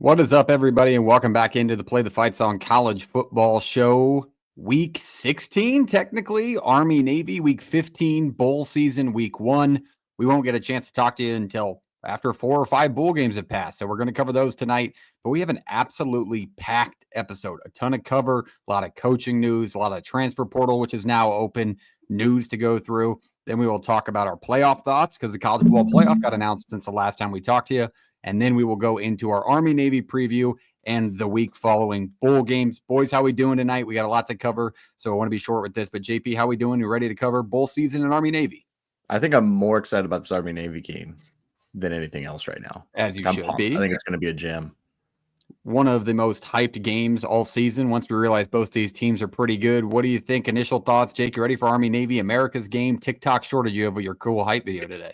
What is up, everybody, and welcome back into the Play the Fights on College Football Show. Week 16, technically, Army-Navy, Week 15, bowl season, Week 1. We won't get a chance to talk to you until after 4 or 5 bowl games have passed, so we're going to cover those tonight. But we have an absolutely packed episode, a ton of cover, a lot of coaching news, a lot of transfer portal, which is now open, news to go through. Then we will talk about our playoff thoughts because the college football playoff got announced since the last time we talked to you. And then we will go into our Army-Navy preview and the week following bowl games. Boys, how we doing tonight? We got a lot to cover, so I want to be short with this. But JP, how we doing? You ready to cover bowl season and Army-Navy? I think I'm more excited about this Army-Navy game than anything else right now. As you should be. I think it's going to be a gem. One of the most hyped games all season once we realize both these teams are pretty good. What do you think? Initial thoughts? Jake, you ready for Army-Navy, America's game? TikTok shorted you of your cool hype video today.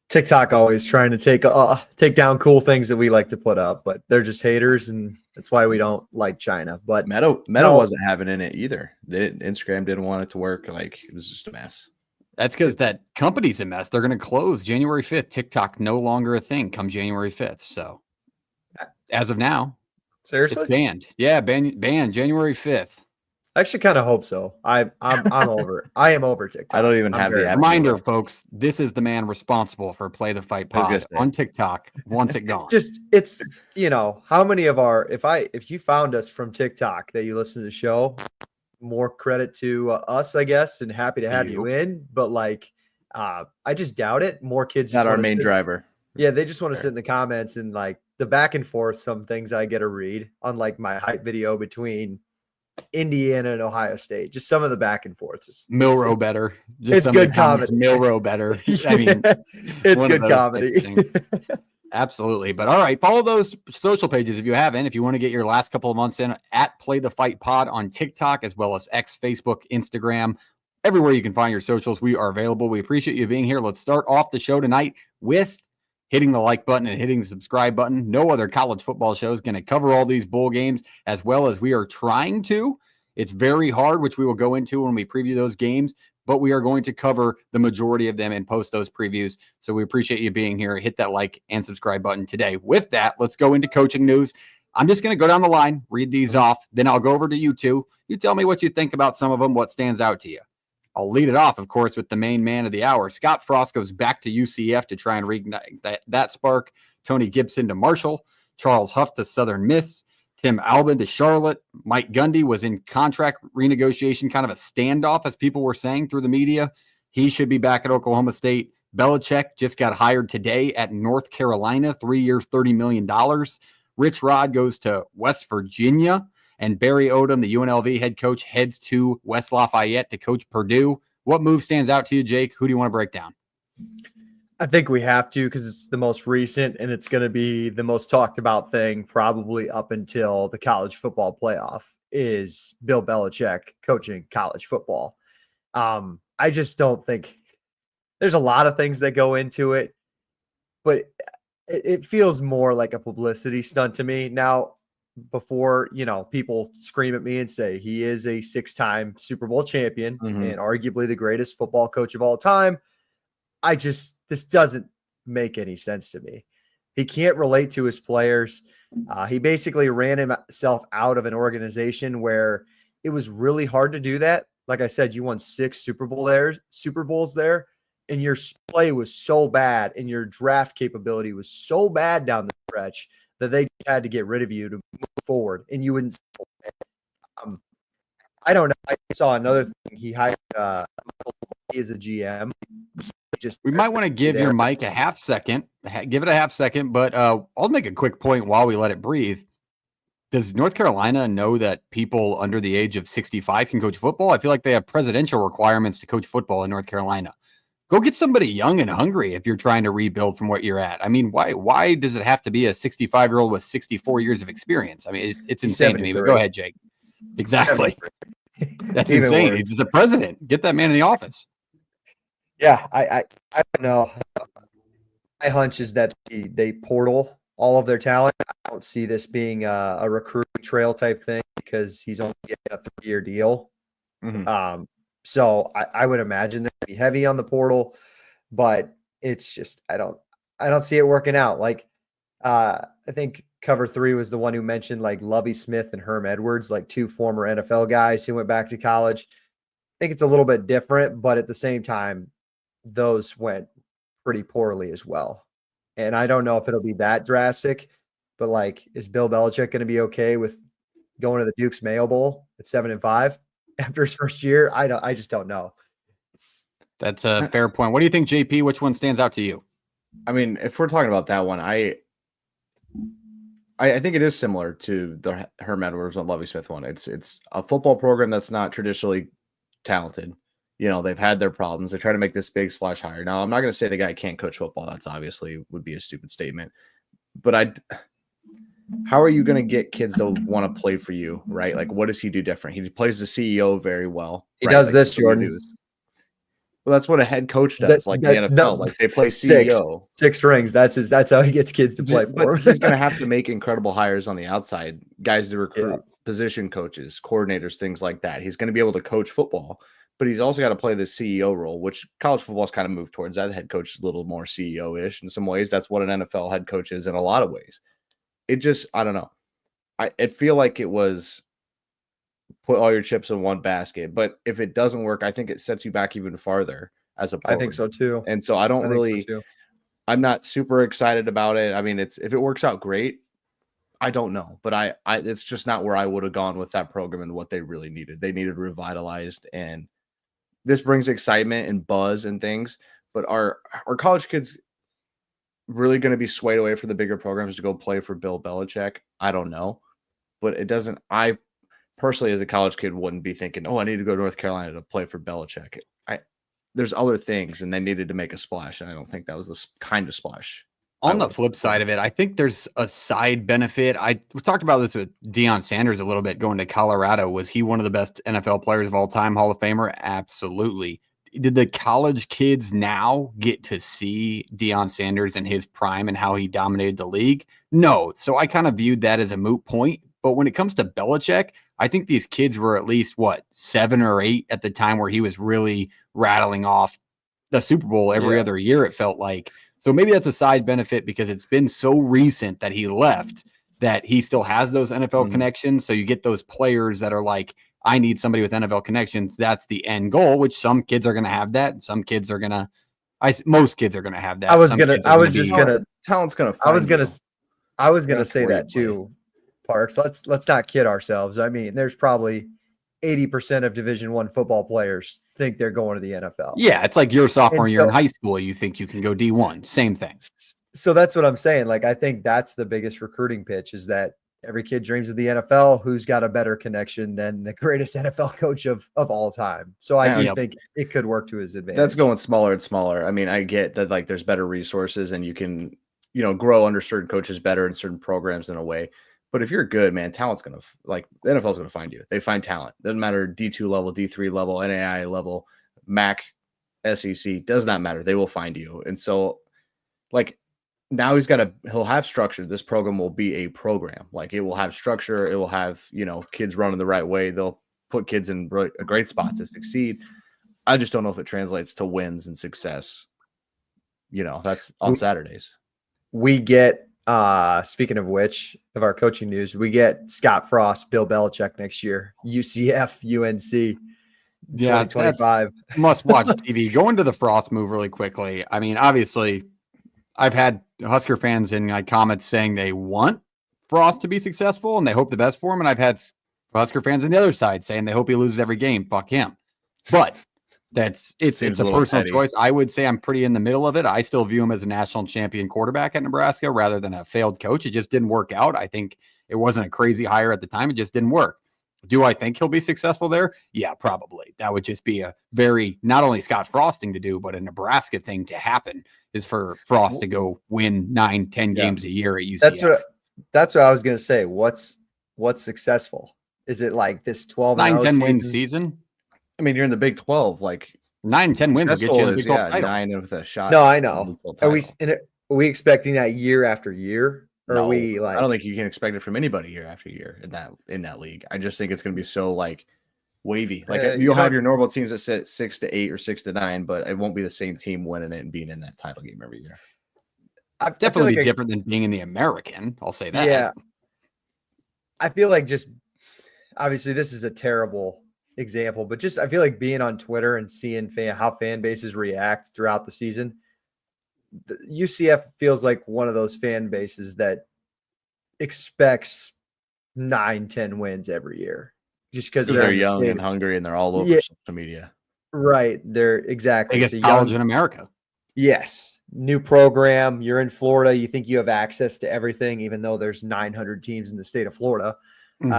TikTok always trying to take down cool things that we like to put up, but they're just haters, and that's why we don't like China. But Meta wasn't having in it either. Instagram didn't want it to work. Like, it was just a mess. That's because that company's a mess. They're going to close January 5th. TikTok no longer a thing come January 5th. So as of now, seriously, it's banned. Yeah, banned January 5th. I actually kind of hope so. I'm over it. I am over TikTok. I don't even have the app. Reminder, folks, this is the man responsible for Play the Fight pod on TikTok once it gone. It's how many of our if you found us from TikTok that you listen to the show, more credit to us, I guess, and happy to have you in. But I just doubt it. More kids not our main driver. Yeah, they just want to sit in the comments and the back and forth. Some things I get to read on my hype video between Indiana and Ohio State, just some of the back and forth. Milrow better. It's good comedy. Milrow better. I mean, it's good comedy. Absolutely. But all right, follow those social pages if you haven't. If you want to get your last couple of months in, at Play the Fight Pod on TikTok, as well as X, Facebook, Instagram, everywhere you can find your socials, we are available. We appreciate you being here. Let's start off the show tonight with hitting the like button and hitting the subscribe button. No other college football show is going to cover all these bowl games as well as we are trying to. It's very hard, which we will go into when we preview those games, but we are going to cover the majority of them and post those previews. So we appreciate you being here. Hit that like and subscribe button today. With that, let's go into coaching news. I'm just going to go down the line, read these off. Then I'll go over to you two. You tell me what you think about some of them, what stands out to you. I'll lead it off, of course, with the main man of the hour. Scott Frost goes back to UCF to try and reignite that spark. Tony Gibson to Marshall. Charles Huff to Southern Miss. Tim Albin to Charlotte. Mike Gundy was in contract renegotiation, kind of a standoff, as people were saying through the media. He should be back at Oklahoma State. Belichick just got hired today at North Carolina, 3 years, $30 million. Rich Rod goes to West Virginia. And Barry Odom, the UNLV head coach, heads to West Lafayette to coach Purdue. What move stands out to you, Jake? Who do you want to break down? I think we have to because it's the most recent and it's going to be the most talked about thing probably up until the college football playoff is Bill Belichick coaching college football. I just don't think there's a lot of things that go into it, but it feels more like a publicity stunt to me. Now, before, people scream at me and say he is a 6-time Super Bowl champion and arguably the greatest football coach of all time. This doesn't make any sense to me. He can't relate to his players. He basically ran himself out of an organization where it was really hard to do that. Like I said, you won 6 Super Bowls there, and your play was so bad and your draft capability was so bad down the stretch that they had to get rid of you to move forward, and you wouldn't. I don't know. I saw another thing. He hired as a GM. We might want to give your mic a half second. Give it a half second, but I'll make a quick point while we let it breathe. Does North Carolina know that people under the age of 65 can coach football? I feel like they have presidential requirements to coach football in North Carolina. Go get somebody young and hungry if you're trying to rebuild from what you're at. I mean, why does it have to be a 65-year-old with 64 years of experience? I mean, it's insane to me, but go ahead, Jake. Exactly. That's insane. He's the president. Get that man in the office. Yeah, I don't know. My hunch is that they portal all of their talent. I don't see this being a recruiting trail type thing because he's only getting a 3-year deal. So I would imagine they'd be heavy on the portal, but it's just I don't see it working out. I think Cover 3 was the one who mentioned like Lovie Smith and Herm Edwards, like 2 former NFL guys who went back to college. I think it's a little bit different, but at the same time, those went pretty poorly as well. And I don't know if it'll be that drastic, but like, is Bill Belichick going to be okay with going to the Duke's Mayo Bowl at 7-5 after his first year? I just don't know. That's a fair point. What do you think, JP? Which one stands out to you? I mean, if we're talking about that one, I think it is similar to the Herm Edwards and Lovie Smith one. It's a football program that's not traditionally talented. You know, they've had their problems. They try to make this big splash hire. Now, I'm not going to say the guy can't coach football. That's obviously would be a stupid statement. But how are you going to get kids to want to play for you, right? Like, what does he do different? He plays the CEO very well. He right? does like, this, Jordan. Well, that's what a head coach does, like the NFL. No, like they play CEO. Six rings. That's how he gets kids to play for him. He's going to have to make incredible hires on the outside, guys to recruit, position coaches, coordinators, things like that. He's going to be able to coach football, but he's also got to play the CEO role, which college football has kind of moved towards that. The head coach is a little more CEO-ish in some ways. That's what an NFL head coach is in a lot of ways. It just, I don't know. I feel like it was put all your chips in one basket, but if it doesn't work, I think it sets you back even farther as a program. I think so too. And so I'm not super excited about it. I mean, if it works out great, I don't know, but it's just not where I would have gone with that program and what they really needed. They needed revitalized, and this brings excitement and buzz and things, but are college kids really going to be swayed away from the bigger programs to go play for Bill Belichick? I don't know, but it doesn't, I personally, as a college kid, wouldn't be thinking, "Oh, I need to go to North Carolina to play for Belichick." There's other things, and they needed to make a splash, and I don't think that was the kind of splash. On the flip side of it, I think there's a side benefit. We talked about this with Deion Sanders a little bit going to Colorado. Was he one of the best NFL players of all time, Hall of Famer? Absolutely. Did the college kids now get to see Deion Sanders in his prime and how he dominated the league? No. So I kind of viewed that as a moot point. But when it comes to Belichick, I think these kids were at least, 7 or 8 at the time where he was really rattling off the Super Bowl every other year, it felt like. So maybe that's a side benefit because it's been so recent that he left that he still has those NFL connections. So you get those players that are like, I need somebody with NFL connections. That's the end goal, which some kids are going to have that. And some kids are going to, most kids are going to have that. Talent's going to, I was going to say that too, Parks. Let's not kid ourselves. I mean, there's probably 80% of Division I football players think they're going to the NFL. Yeah, it's like your sophomore year in high school. You think you can go D1. Same thing. So that's what I'm saying. Like, I think that's the biggest recruiting pitch is that every kid dreams of the NFL. Who's got a better connection than the greatest NFL coach of all time? So I do think it could work to his advantage. That's going smaller and smaller. I mean, I get that like there's better resources and you can, grow under certain coaches better in certain programs in a way. But if you're good, man, talent's going to the NFL's going to find you. They find talent. Doesn't matter D2 level, D3 level, NAIA level, MAC, SEC, does not matter. They will find you. And so now he'll have structure. This program will be a program. Like it will have structure. It will have, kids running the right way. They'll put kids in a great spot to succeed. I just don't know if it translates to wins and success. That's on Saturdays. We get, speaking of which, of our coaching news, we get Scott Frost, Bill Belichick next year, UCF, UNC, 2025. Must watch TV. Going to the Frost move really quickly. I mean, obviously, I've had Husker fans in my comments saying they want Frost to be successful and they hope the best for him. And I've had Husker fans on the other side saying they hope he loses every game. Fuck him. But it's a personal choice. I would say I'm pretty in the middle of it. I still view him as a national champion quarterback at Nebraska rather than a failed coach. It just didn't work out. I think it wasn't a crazy hire at the time. It just didn't work. Do I think he'll be successful there? Yeah, probably. That would just be a very, not only Scott Frost thing to do, but a Nebraska thing to happen is for Frost to go win 9-10 games a year at UCF. That's what I was going to say. What's successful? Is it like this 9-10 win season? I mean, you're in the Big 12, 9-10 wins will get you in the Big 12 title. 9 with a shot. No, I know. Are we expecting that year after year? Or no, are we I don't think you can expect it from anybody year after year in that league. I just think it's going to be so wavy. You'll have your normal teams that sit 6-8 or 6-9, but it won't be the same team winning it and being in that title game every year. I feel Definitely like be different than being in the American. I'll say that. yeah, I feel like just obviously this is a terrible example, but just I feel like being on Twitter and seeing how fan bases react throughout the season. The UCF feels like one of those fan bases that expects 9-10 wins every year just because Because they're they're in the young state. and hungry and they're all over Yeah, social media. right. They're exactly. It's Biggest a college young, in America. yes, new program. You're in Florida. You think you have access to everything, even though there's 900 teams in the state of Florida. Mhm.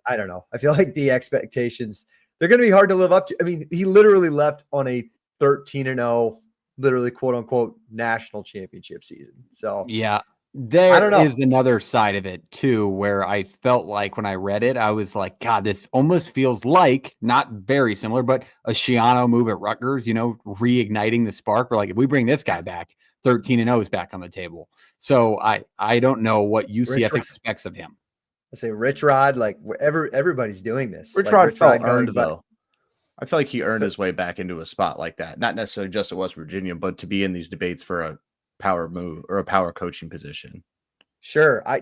I don't know. I feel like the expectations, they're going to be hard to live up to. I mean, he literally left on a 13-0, literally quote unquote national championship season. So Yeah. I don't There know. is another side of it too, where I felt like when I read it, I was like, God, this almost feels like not very similar, but a Shiano move at Rutgers, reigniting the spark. We're like, if we bring this guy back, 13-0 is back on the table. So I don't know what Rich UCF Rod, expects of him. I say Rich Rod, like everybody's doing this. Rich Like Rod Rich felt Rod earned, going, but though. I feel like he earned his way back into a spot like that. Not necessarily just at West Virginia, but to be in these debates for a power move or a power coaching position. sure. I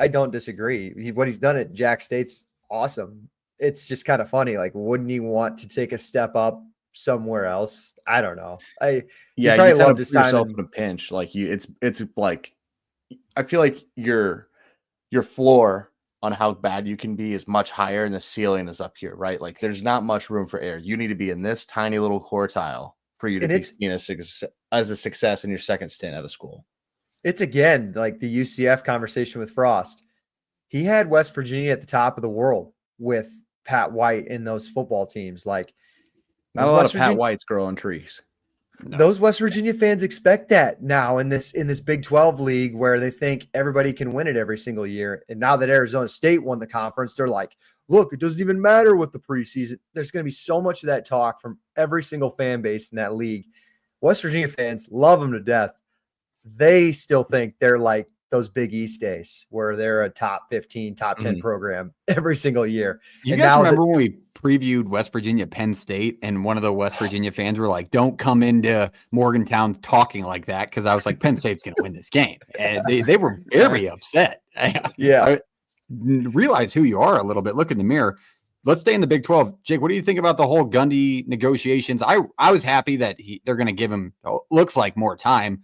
don't disagree. What he's done at Jack State's awesome. It's just kind of funny. Like, wouldn't he want to take a step up somewhere else? I don't know. He Yeah, probably you kind loved of his put time yourself in. in a pinch. Like it's like I feel like your floor on how bad you can be is much higher, and the ceiling is up here, right? Like there's not much room for error. You need to be in this tiny little quartile for you to And be seen as a success in your second stint at a school. it's again like the UCF conversation with Frost. He had West Virginia at the top of the world with Pat White in those football teams. Like Not a those lot West of Pat Virginia, Whites growing trees. No. those West Virginia fans expect that now in this Big 12 league where they think everybody can win it every single year. And now that Arizona State won the conference, they're like, look, it doesn't even matter what the preseason. There's going to be so much of that talk from every single fan base in that league. West Virginia fans love them to death. They still think they're like those Big East days where they're a top 15, top 10 program every single year. You And guys now that remember when we previewed West Virginia, Penn State, and one of the West Virginia fans were like, don't come into Morgantown talking like that, because I was like, Penn State's going to win this game. And they were very upset. yeah, I realize who you are a little bit. Look in the mirror. Let's stay in the Big 12. Jake, what do you think about the whole Gundy negotiations? I was happy that they're going to give him, looks like, more time,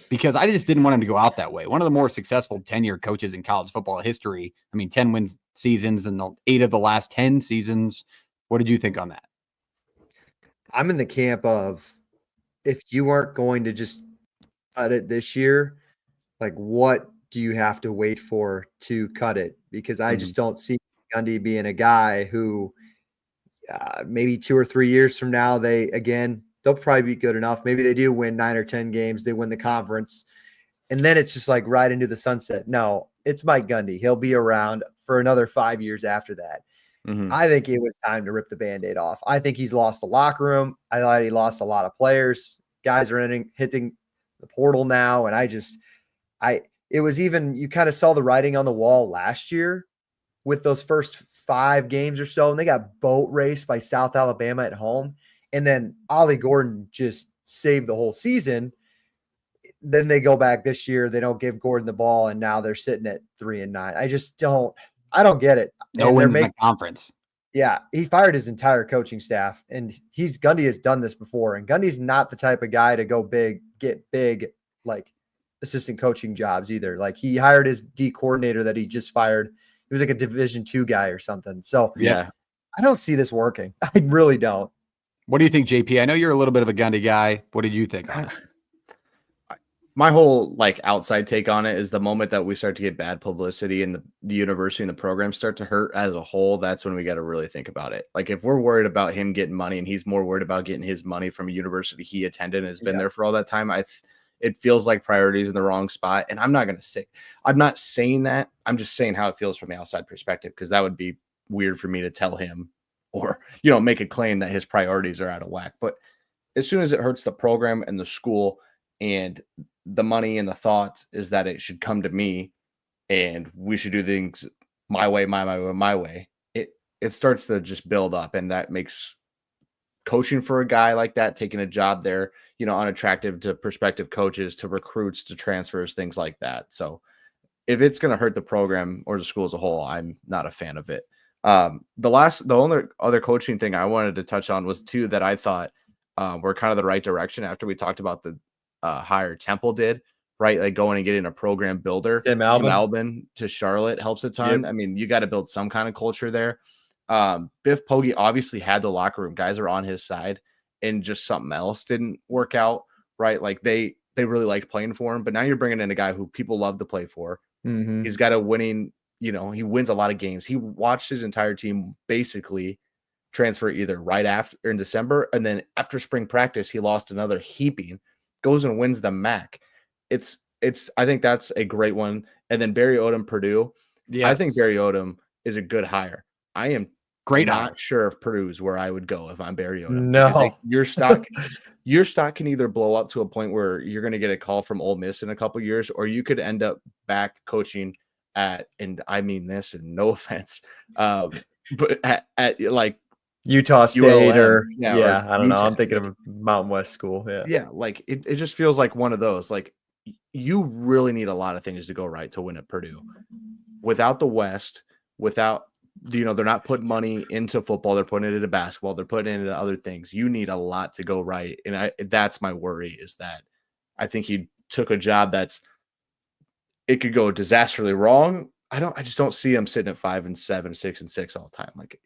because I just didn't want him to go out that way. One of the more successful tenure coaches in college football history. I mean, 10 wins seasons and 8 of the last 10 seasons. What did you think on that? I'm in the camp of if you aren't going to just cut it this year, like what do you have to wait for to cut it? Because I just don't see Gundy being a guy who maybe 2 or 3 years from now, they'll probably be good enough. Maybe they do win 9 or 10 games. They win the conference. And then it's just like right into the sunset. No, it's Mike Gundy. He'll be around for another 5 years after that. I think it was time to rip the Band-Aid off. I think he's lost the locker room. I thought he lost a lot of players. Guys are hitting the portal now. And it was even, you kind of saw the writing on the wall last year with those first 5 games or so, and they got boat raced by South Alabama at home. And then Ollie Gordon just saved the whole season. Then they go back this year. They don't give Gordon the ball, and now they're sitting at 3-9. I don't get it. No wins in the conference. Yeah, he fired his entire coaching staff, and Gundy has done this before. And Gundy's not the type of guy to get big, like assistant coaching jobs either. Like he hired his D coordinator that he just fired. He was like a Division II guy or something. So Yeah, I don't see this working. I really don't. What do you think, JP? I know you're a little bit of a Gundy guy. What did you think on it? my whole outside take on it is the moment that we start to get bad publicity and the university and the program start to hurt as a whole, that's when we got to really think about it. Like if we're worried about him getting money and he's more worried about getting his money from a university he attended and has been there for all that time, it feels like priorities in the wrong spot. And I'm not saying that. I'm just saying how it feels from the outside perspective, because that would be weird for me to tell him or, make a claim that his priorities are out of whack. But as soon as it hurts the program and the school and the money and the thoughts is that it should come to me and we should do things my way, it starts to just build up, and that makes coaching for a guy like that, taking a job there, unattractive to prospective coaches, to recruits, to transfers, things like that. So if it's going to hurt the program or the school as a whole, I'm not a fan of it. The only other coaching thing I wanted to touch on was two that I thought were kind of the right direction after we talked about the hire Temple did, right? Like going and getting a program builder. Tim Albin to Charlotte helps a ton. Yep. I mean, you got to build some kind of culture there. Biff Poggi obviously had the locker room. Guys are on his side, and just something else didn't work out, right? Like they really liked playing for him, but now you're bringing in a guy who people love to play for. Mm-hmm. He's got a winning, he wins a lot of games. He watched his entire team basically transfer either right after or in December, and then after spring practice, he lost another heaping, goes and wins the MAC. I think that's a great one. And then Barry Odom, Purdue. Yes. I think Barry Odom is a good hire. I am not sure if Purdue's where I would go if I'm Barry Odom. No, like your stock can either blow up to a point where you're going to get a call from Ole Miss in a couple years, or you could end up back coaching at, and I mean this, and no offense, but at like Utah State or I don't know. UTEP. I'm thinking of a Mountain West school. Yeah. Like it just feels like one of those. Like you really need a lot of things to go right to win at Purdue. Without the West, without they're not putting money into football, they're putting it into basketball, they're putting it into other things. You need a lot to go right, and that's my worry, is that I think he took a job it could go disastrously wrong. I just don't see him sitting at 5-7, 6-6 all the time. Like,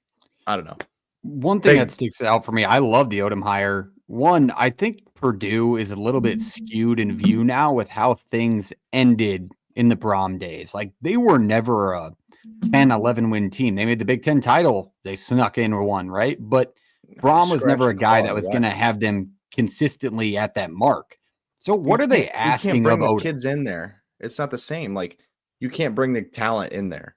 I don't know. One thing that sticks out for me, I love the Odom hire. One, I think Purdue is a little bit skewed in view now with how things ended in the Brom days. Like, they were never a 10-11 win team. They made the Big Ten title. They snuck in or won, right? But Brom was never a guy that was going to have them consistently at that mark. So what are they asking of Odom? Kids in there. It's not the same. Like, you can't bring the talent in there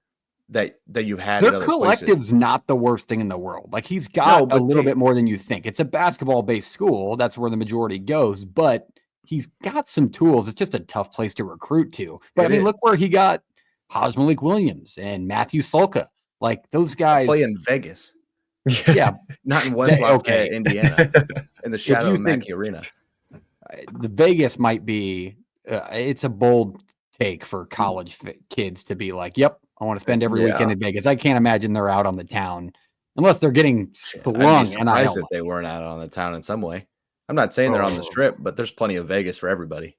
that you've had. Their collective's not the worst thing in the world. Like, he's got a little bit more than you think. It's a basketball-based school. That's where the majority goes. But he's got some tools. It's just a tough place to recruit to. But, look where he got Haj Malik Williams and Matthew Sulka. Like, those guys play in Vegas. Yeah. Not in West Lafayette, Indiana, in the shadow of Mackey Arena. The Vegas might be it's a bold take for college kids to be like, yep, I want to spend every weekend in Vegas. I can't imagine they're out on the town unless they're getting flung. And I if they weren't out on the town in some way. I'm not saying they're on the strip, but there's plenty of Vegas for everybody.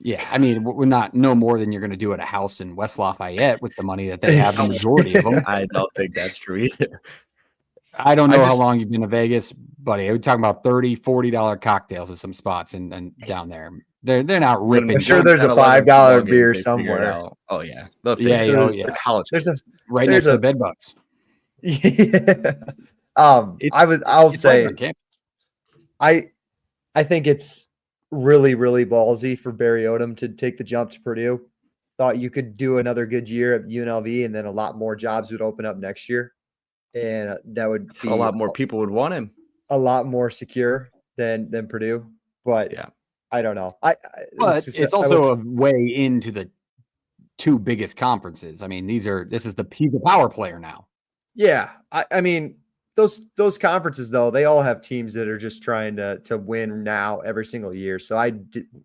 Yeah, we're not no more than you're going to do at a house in West Lafayette with the money that they have, the majority of them. I don't think that's true either. I don't know how long you've been to Vegas, buddy. We're talking about $30, $40 cocktails at some spots and down there. They're not ripping. I'm sure there's a $5 beer somewhere. Oh yeah, college. There's right next to the bed bugs. Yeah. I think it's really, really ballsy for Barry Odom to take the jump to Purdue. Thought you could do another good year at UNLV, and then a lot more jobs would open up next year, and that would be a lot more people would want him. A lot more secure than Purdue, but yeah. I don't know. But it's also a way into the two biggest conferences. This is he's a power player now. Yeah. Those conferences, though, they all have teams that are just trying to win now every single year. So I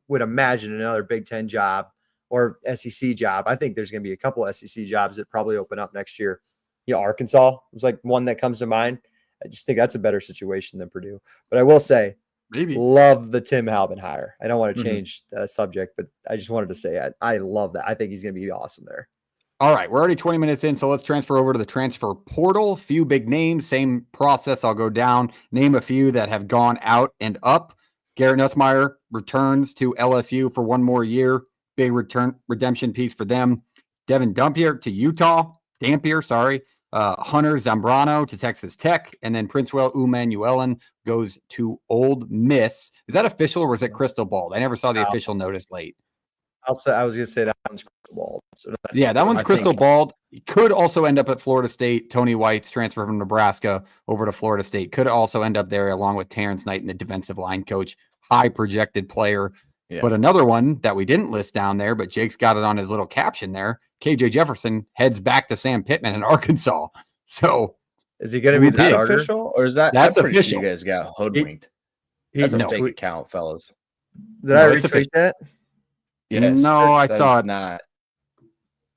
would imagine another Big Ten job or SEC job. I think there's going to be a couple of SEC jobs that probably open up next year. Arkansas was like one that comes to mind. I just think that's a better situation than Purdue. But I will say, love the Tim Albin hire. I don't want to change the subject, but I just wanted to say I love that. I think he's going to be awesome there. All right, we're already 20 minutes in, so let's transfer over to the transfer portal. Few big names, same process. I'll go down, name a few that have gone out and up. Garrett Nussmeier returns to LSU for one more year. Big redemption piece for them. Devin Dampier to Utah. Hunter Zambrano to Texas Tech. And then Princewell Umanuelen goes to Ole Miss. Is that official or was it crystal ball? I never saw the official notice late. I was going to say that one's crystal ball. So that one's crystal balled. Could also end up at Florida State. Tony White's transfer from Nebraska over to Florida State. Could also end up there along with Terrence Knight and the defensive line coach. High projected player. Yeah. But another one that we didn't list down there, but Jake's got it on his little caption there. KJ Jefferson heads back to Sam Pittman in Arkansas. So Is he going to be Is the that starter? official, or is that? That's I'm pretty official. sure you guys got hoodwinked. He That's a just fake tweet. account, fellas. Did No, I it's retweet official. that? Yes. No, I That saw is it. not.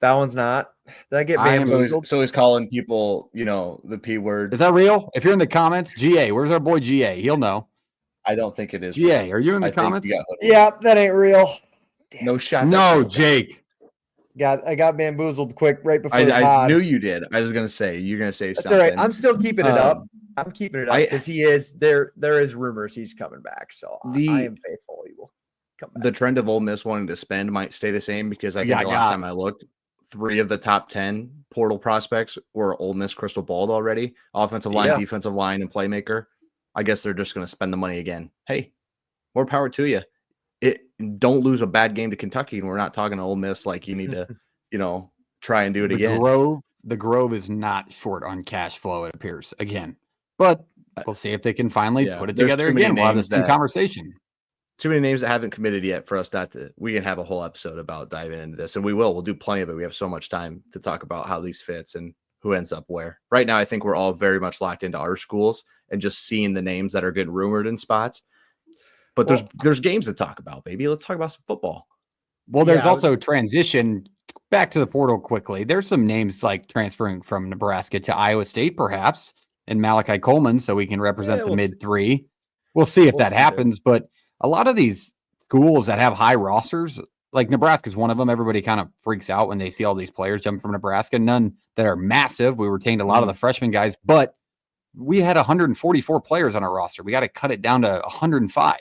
That one's not. Did I get I am- bamboozled? So he's calling people, the P word. Is that real? If you're in the comments, GA, where's our boy GA? He'll know. I don't think it is. GA, real. are you in the I think comments? you got hoodwinked. Yeah, that ain't real. Damn No it. shot. No, that's real. Jake. I got bamboozled quick right before the I pod. knew you did. I was gonna say you're gonna say That's something. all right. I'm still keeping it up. I'm keeping it up I- because he is there. There is rumors he's coming back, so I am faithful. He will come back. The trend of Ole Miss wanting to spend might stay the same because I think Yeah, the last time I looked, 3 of the top 10 portal prospects were Ole Miss crystal balled already. Offensive line, Yeah. defensive line, and playmaker. I guess they're just going to spend the money again. Hey, more power to you. Don't lose a bad game to Kentucky, and we're not talking to Ole Miss like you need to, try and do it again. The Grove is not short on cash flow, it appears, again. But we'll see if they can finally put it there's together too many again. We'll have the names same that- conversation. Too many names that haven't committed yet for us not to. We can have a whole episode about diving into this, and we will. We'll do plenty of it. We have so much time to talk about how these fits and who ends up where. Right now, I think we're all very much locked into our schools and just seeing the names that are getting rumored in spots. But there's games to talk about, baby. Let's talk about some football. Well, there's Yeah, also transition back to the portal quickly. There's some names like transferring from Nebraska to Iowa State, perhaps, and Malachi Coleman, so we can represent the we'll see. mid-3. We'll see if We'll that see there. happens. But a lot of these schools that have high rosters, like Nebraska is one of them. Everybody kind of freaks out when they see all these players jump from Nebraska. None that are massive. We retained a lot of the freshman guys, but we had 144 players on our roster. We got to cut it down to 105.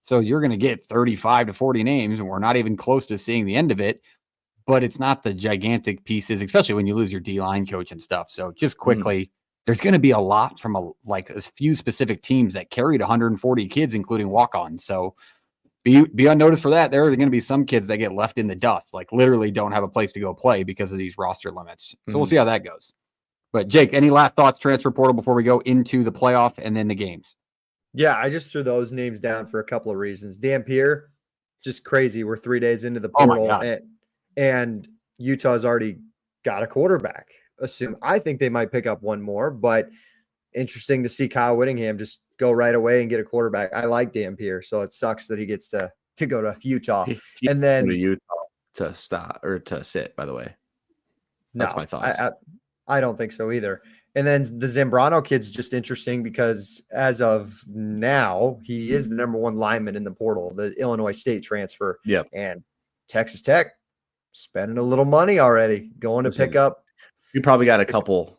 So you're going to get 35 to 40 names, and we're not even close to seeing the end of it. But it's not the gigantic pieces, especially when you lose your D-line coach and stuff. So just quickly, there's going to be a lot from a few specific teams that carried 140 kids, including walk-ons. So be on notice for that. There are going to be some kids that get left in the dust, like literally don't have a place to go play because of these roster limits. So we'll see how that goes. But Jake, any last thoughts, transfer portal, before we go into the playoff and then the games? Yeah, I just threw those names down for a couple of reasons. Dampier, just crazy. We're 3 days into the Oh my portal, God. and Utah's already got a quarterback. I think they might pick up one more, but interesting to see Kyle Whittingham just go right away and get a quarterback. I like Dampier, so it sucks that he gets to go to Utah. He And then to Utah to stop or to sit. By the way, that's my thoughts. I don't think so either. And then the Zambrano kid's just interesting because as of now, he is the number 1 lineman in the portal, the Illinois State transfer. Yep. And Texas Tech spending a little money already, going to pick up. You probably got a couple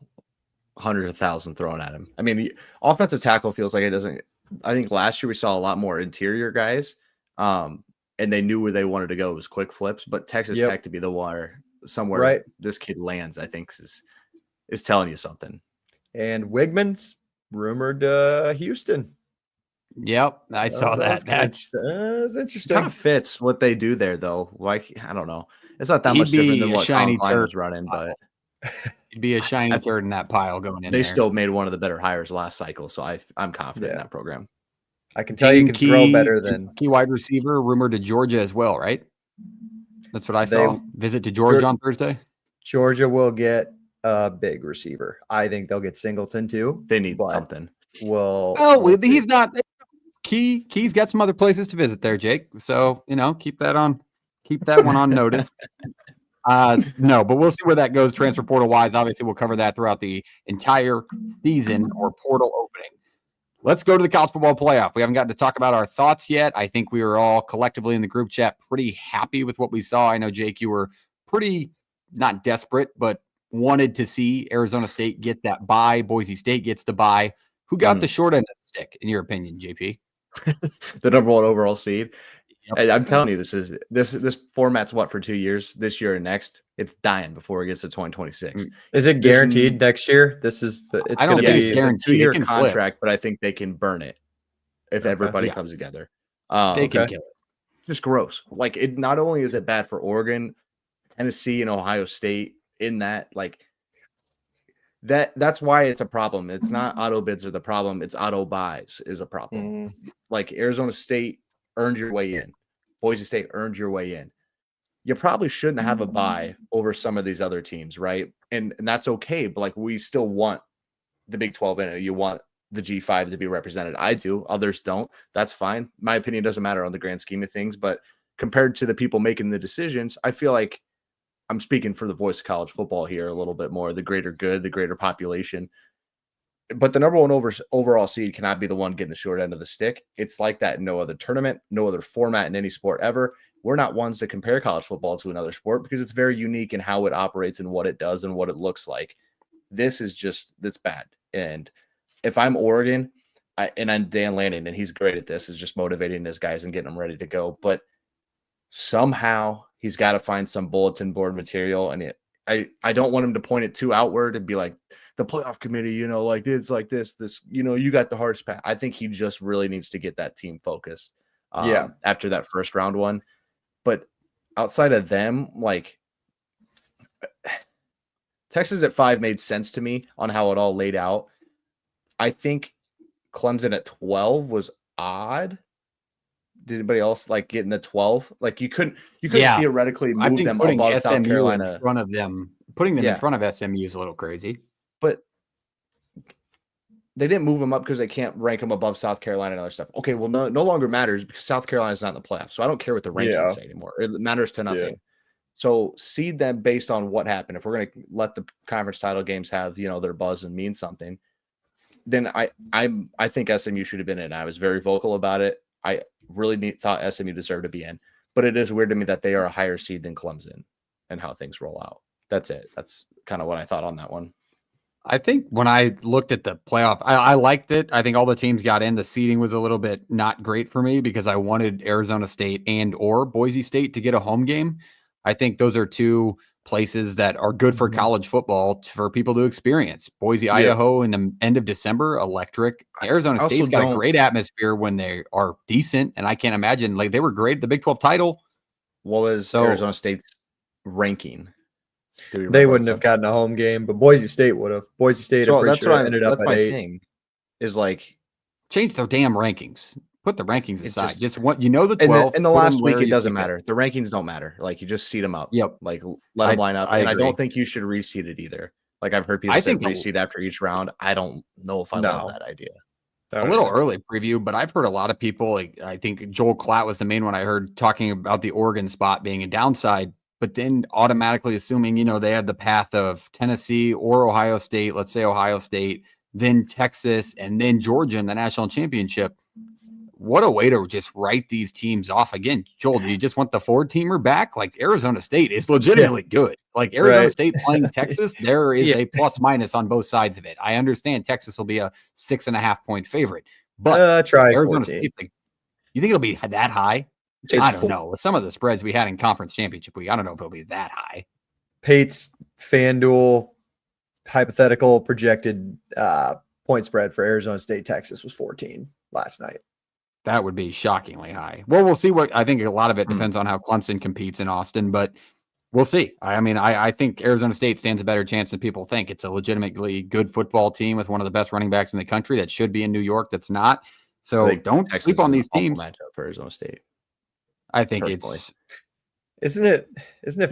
hundred of thousand thrown at him. I mean, offensive tackle feels like it doesn't. I think last year we saw a lot more interior guys, and they knew where they wanted to go. It was quick flips, but Texas Tech to be the one somewhere this kid lands, I think is telling you something. And Wigman's rumored to Houston. Yep, I saw that. That's interesting. Kind of fits what they do there, though. Like, I don't know. It's not that He'd much different be than a what shiny Tom Klein turd. was running, but It'd be a shiny turd in that pile going in they there. still made one of the better hires last cycle, so I'm confident in that program. I can tell you can throw better than key wide receiver, rumored to Georgia as well, right? That's what I saw. Visit to Georgia on Thursday. Georgia will get a big receiver. I think they'll get Singleton too. They need something. He's not. Key's got some other places to visit there, Jake. So keep that one on notice. No, but we'll see where that goes transfer portal wise. Obviously, we'll cover that throughout the entire season or portal opening. Let's go to the college football playoff. We haven't gotten to talk about our thoughts yet. I think we were all collectively in the group chat pretty happy with what we saw. I know, Jake, you were pretty not desperate, but wanted to see Arizona State get that bye. Boise State gets the bye. Who got the short end of the stick, in your opinion, JP? The number 1 overall seed. Yep. I'm telling you, this format's what for 2 years, this year and next. It's dying before it gets to 2026. Is it guaranteed next year? It's going to be it's guaranteed. It's a 2-year contract, but I think they can burn it if everybody comes together. They can kill it. Just gross. Like, it not only is it bad for Oregon, Tennessee, and Ohio State in that, like, that's why it's a problem. It's not auto bids are the problem. It's auto buys is a problem. Like, Arizona State earned your way in. Boise State earned your way in. You probably shouldn't have a bye over some of these other teams, right? And that's okay, but like, we still want the Big 12 in it. You want the G5 to be represented. I do. Others don't. That's fine. My opinion doesn't matter on the grand scheme of things. But compared to the people making the decisions, I feel like I'm speaking for the voice of college football here a little bit more, the greater good, the greater population. But the number one overall seed cannot be the one getting the short end of the stick. It's like that in no other tournament, no other format in any sport ever. We're not ones to compare college football to another sport because it's very unique in how it operates and what it does and what it looks like. This is just, that's bad. And if I'm Oregon, and I'm Dan Lanning, and he's great at this, is just motivating his guys and getting them ready to go. But somehow he's got to find some bulletin board material. And I don't want him to point it too outward and be like, the playoff committee, like it's like this, you got the hardest path. I think he just really needs to get that team focused after that first round one. But outside of them, like Texas at 5 made sense to me on how it all laid out. I think Clemson at 12 was odd. Did anybody else like getting the 12? Like you couldn't theoretically move them above South Carolina in front of them. Putting them in front of SMU is a little crazy. But they didn't move them up because they can't rank them above South Carolina and other stuff. Okay, well, no longer matters because South Carolina is not in the playoffs. So I don't care what the rankings say anymore. It matters to nothing. Yeah. So seed them based on what happened. If we're going to let the conference title games have, their buzz and mean something, then I think SMU should have been in. I was very vocal about it. I really thought SMU deserved to be in. But it is weird to me that they are a higher seed than Clemson and how things roll out. That's it. That's kind of what I thought on that one. I think when I looked at the playoff, I liked it. I think all the teams got in. The seeding was a little bit not great for me because I wanted Arizona State and or Boise State to get a home game. I think those are two places that are good for college football for people to experience. Boise, Idaho in the end of December, electric. Arizona State's got a great atmosphere when they are decent, and I can't imagine, like, they were great at the Big 12 title. What was Arizona State's ranking? They wouldn't have gotten a home game, but Boise State would have. Boise State, I'm pretty sure, ended up at 8. Thing is like change their damn rankings. Put the rankings aside. Just what the 12. In the last week, it doesn't matter. The rankings don't matter. Like you just seed them up. Yep. Like let them line up. I don't think you should reseed it either. Like I've heard people say reseed after each round. I don't know if I love that idea. A little early preview, but I've heard a lot of people. Like I think Joel Klatt was the main one I heard talking about the Oregon spot being a downside. But then automatically assuming, they had the path of Tennessee or Ohio State, let's say Ohio State, then Texas, and then Georgia in the national championship. What a way to just write these teams off again. Joel, do you just want the 4-teamer back? Like Arizona State is legitimately good. Like Arizona State playing Texas, there is a plus minus on both sides of it. I understand Texas will be a 6.5-point favorite, but Arizona 14. State, you think it'll be that high? I don't know. With some of the spreads we had in conference championship week, I don't know if it'll be that high. Pate's FanDuel hypothetical projected point spread for Arizona State, Texas was 14 last night. That would be shockingly high. Well, we'll see I think a lot of it depends on how Clemson competes in Austin, but we'll see. I think Arizona State stands a better chance than people think. It's a legitimately good football team with one of the best running backs in the country that should be in New York. That's not. So don't sleep on these teams. Matchup for Arizona State. I think isn't it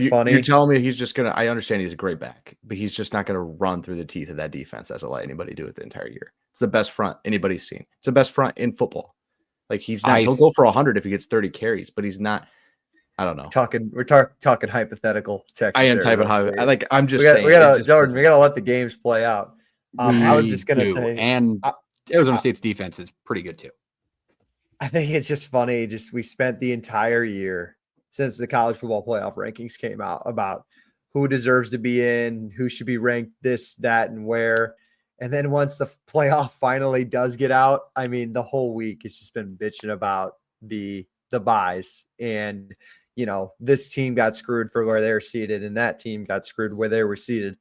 funny? You're telling me he's just gonna. I understand he's a great back, but he's just not gonna run through the teeth of that defense. That's let anybody do it the entire year. It's the best front anybody's seen. It's the best front in football. Like he's not. He'll go for 100 if he gets 30 carries, but he's not. I don't know. We're talking hypothetical. Texas. I am typing hypothetical. I'm just saying. Jordan. We gotta let the games play out. I was just gonna say, and Arizona State's defense is pretty good too. I think it's just funny. We spent the entire year since the college football playoff rankings came out about who deserves to be in, who should be ranked this, that, and where. And then once the playoff finally does get out, the whole week it's just been bitching about the buys. And, this team got screwed for where they were seated and that team got screwed where they were seated.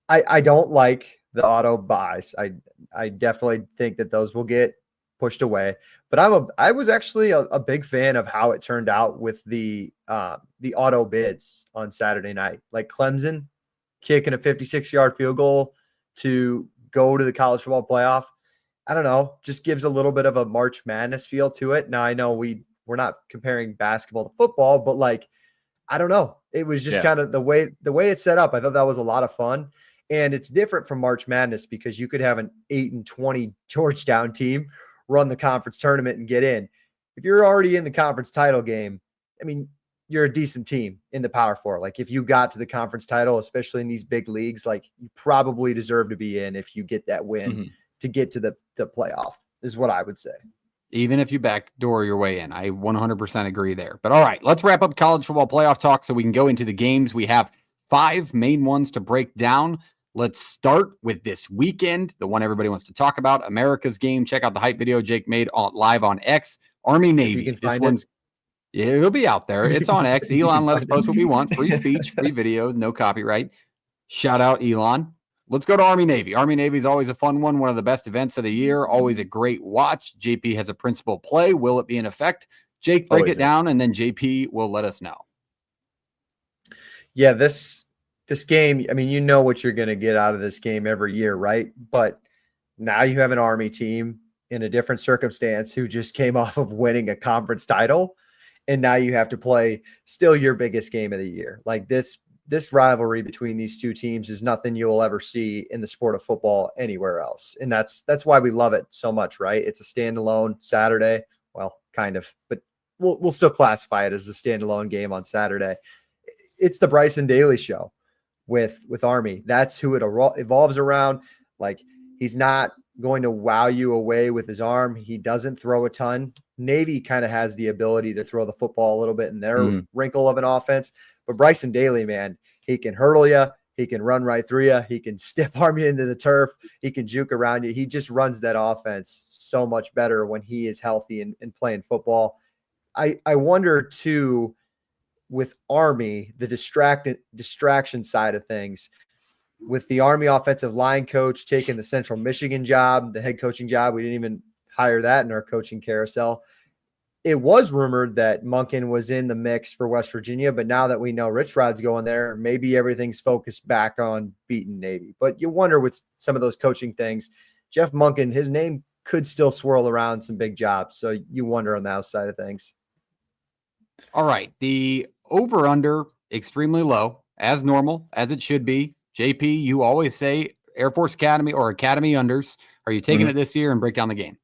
I don't like the auto buys. I definitely think that those will get pushed away, but I was actually a big fan of how it turned out with the auto bids on Saturday night. Like Clemson kicking a 56-yard field goal to go to the college football playoff. I don't know, just gives a little bit of a March Madness feel to it. Now I know we're not comparing basketball to football, but I don't know. It was just kind of the way it's set up. I thought that was a lot of fun. And it's different from March Madness because you could have an 8-20 Georgetown team run the conference tournament and get in. If you're already in the conference title game, I mean, you're a decent team in the Power Four. Like if you got to the conference title, especially in these big leagues, like you probably deserve to be in if you get that win to get to the playoff, is what I would say. Even if you backdoor your way in. I 100% agree there. But all right, let's wrap up college football playoff talk so we can go into the games. We have 5 main ones to break down. Let's start with this weekend, the one everybody wants to talk about, America's game. Check out the hype video Jake made live on X. Army Navy. This one's it'll be out there. It's on X. Elon let us post what we want. Free speech, free video, no copyright. Shout out Elon. Let's go to Army Navy. Army Navy is always a fun one of the best events of the year, always a great watch. JP has a principal play. Will it be in effect? Jake, break it down, and then JP will let us know. Yeah, this game, I mean, you know what you're going to get out of this game every year, right? But now you have an Army team in a different circumstance who just came off of winning a conference title, and now you have to play still your biggest game of the year. Like this rivalry between these two teams is nothing you'll ever see in the sport of football anywhere else. And that's why we love it so much, right? It's a standalone Saturday. Well, kind of, but we'll still classify it as a standalone game on Saturday. It's the Bryson Daly show with Army. That's who it evolves around. Like he's not going to wow you away with his arm. He doesn't throw a ton. Navy kind of has the ability to throw the football a little bit in their wrinkle of an offense. But Bryson Daly, man, he can hurdle you. He can run right through you. He can stiff arm you into the turf. He can juke around you. He just runs that offense so much better when he is healthy and playing football. I wonder, too, with Army, the distraction side of things, with the Army offensive line coach taking the Central Michigan job, the head coaching job, we didn't even hire that in our coaching carousel. It was rumored that Monken was in the mix for West Virginia, but now that we know Rich Rod's going there, maybe everything's focused back on beating Navy. But you wonder with some of those coaching things, Jeff Monken, his name could still swirl around some big jobs. So you wonder on the outside of things. All right. The over-under, extremely low, as normal, as it should be. JP, you always say Air Force Academy or Academy unders. Are you taking it this year and break down the game?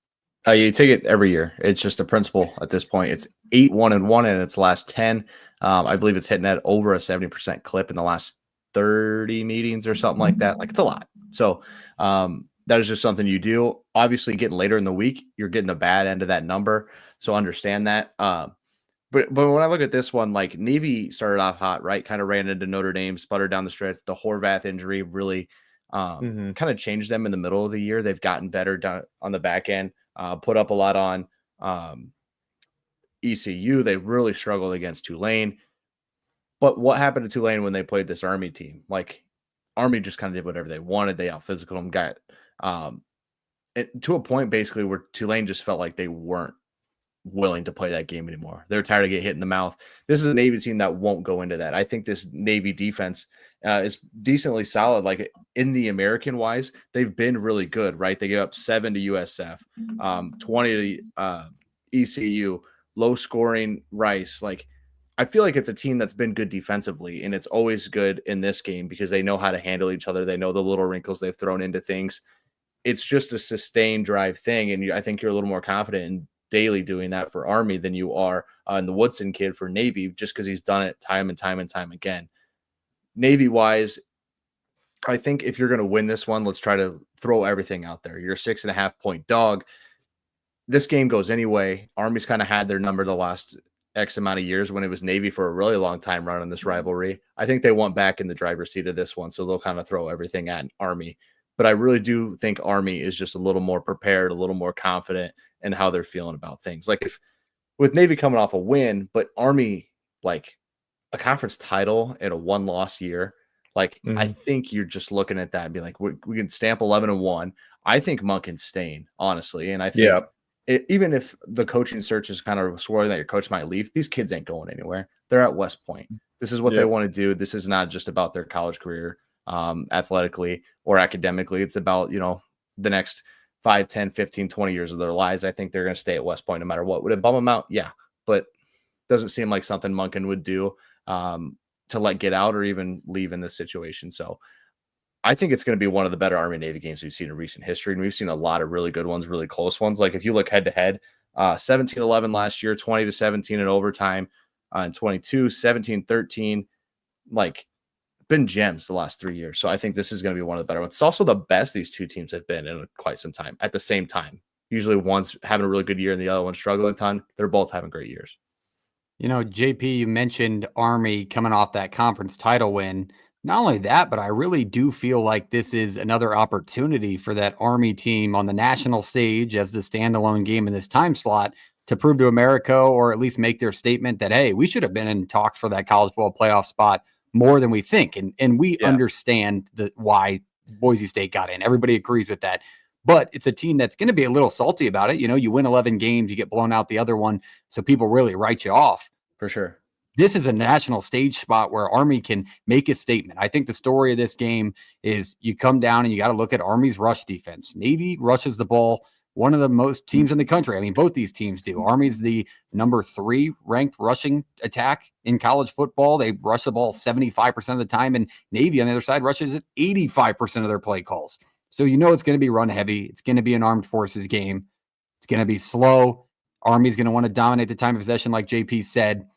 You take it every year. It's just a principle at this point. It's 8-1-1 in its last 10. I believe it's hitting that over a 70% clip in the last 30 meetings or something like that. Like it's a lot. So that is just something you do. Obviously, getting later in the week, you're getting the bad end of that number. So understand that. But when I look at this one, like Navy started off hot, right? Kind of ran into Notre Dame, sputtered down the stretch. The Horvath injury really kind of changed them in the middle of the year. They've gotten better down on the back end. Put up a lot on ECU. They really struggled against Tulane. But what happened to Tulane when they played this Army team? Like, Army just kind of did whatever they wanted. They out-physical them, got to a point basically where Tulane just felt like they weren't willing to play that game anymore. They're tired of getting hit in the mouth. This is a Navy team that won't go into that. I think this Navy defense is decently solid. Like in the American wise, they've been really good, right? They gave up 7 to USF, 20 to ECU, low scoring Rice. Like I feel like it's a team that's been good defensively, and it's always good in this game because they know how to handle each other. They know the little wrinkles they've thrown into things. It's just a sustained drive thing, and I think you're a little more confident in Daly doing that for Army than you are in the Woodson kid for Navy, just because he's done it time and time and time again. Navy-wise, I think if you're going to win this one, let's try to throw everything out there. You're a 6.5-point dog. This game goes anyway. Army's kind of had their number the last X amount of years when it was Navy for a really long time running this rivalry. I think they want back in the driver's seat of this one, so they'll kind of throw everything at Army. But I really do think Army is just a little more prepared, a little more confident in how they're feeling about things. Like if with Navy coming off a win, but Army like a conference title in a 1-loss year, like I think you're just looking at that and be like, we can stamp 11-1. I think Monken's staying, honestly. And I think even if the coaching search is kind of swirling that your coach might leave, these kids ain't going anywhere. They're at West Point. This is what they want to do. This is not just about their college career athletically or academically. It's about, the next 5, 10, 15, 20 years of their lives. I think they're going to stay at West Point no matter what. Would it bum them out? Yeah. But doesn't seem like something Monken would do to let get out or even leave in this situation. So I think it's going to be one of the better Army Navy games we've seen in recent history. And we've seen a lot of really good ones, really close ones. Like if you look head to head, 17-11 last year, 20-17 in overtime, in 22, 17-13, like been gems the last 3 years. So I think this is going to be one of the better ones. It's also the best these two teams have been in quite some time at the same time. Usually one's having a really good year and the other one's struggling a ton. They're both having great years. You know, JP, you mentioned Army coming off that conference title win. Not only that, but I really do feel like this is another opportunity for that Army team on the national stage as the standalone game in this time slot to prove to America, or at least make their statement that, hey, we should have been in talks for that college football playoff spot more than we think. And we understand why Boise State got in. Everybody agrees with that. But it's a team that's going to be a little salty about it. You know, you win 11 games, you get blown out the other one, so people really write you off. For sure. This is a national stage spot where Army can make a statement. I think the story of this game is you come down and you got to look at Army's rush defense. Navy rushes the ball, one of the most teams in the country. I mean, both these teams do. Army's the number 3 ranked rushing attack in college football. They rush the ball 75% of the time, and Navy on the other side rushes it 85% of their play calls. So you know it's going to be run heavy. It's going to be an armed forces game. It's going to be slow. Army's going to want to dominate the time of possession, like JP said.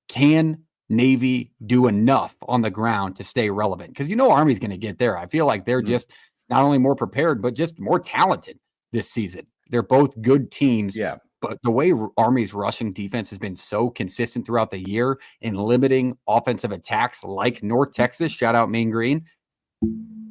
Can Navy do enough on the ground to stay relevant? Because you know Army's going to get there. I feel like they're just not only more prepared, but just more talented this season. They're both good teams. Yeah. But the way Army's rushing defense has been so consistent throughout the year in limiting offensive attacks like North Texas, shout out Mean Green,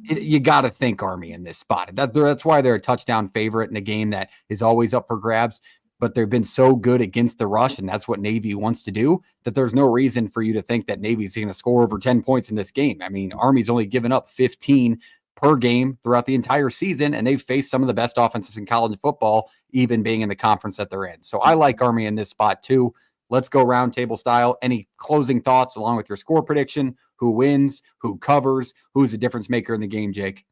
you got to think Army in this spot. That's why they're a touchdown favorite in a game that is always up for grabs. But they've been so good against the rush, and that's what Navy wants to do, that there's no reason for you to think that Navy's going to score over 10 points in this game. I mean, Army's only given up 15 per game throughout the entire season, and they've faced some of the best offenses in college football, even being in the conference that they're in. So I like Army in this spot too. Let's go round table style. Any closing thoughts along with your score prediction? Who wins? Who covers? Who's the difference maker in the game, Jake?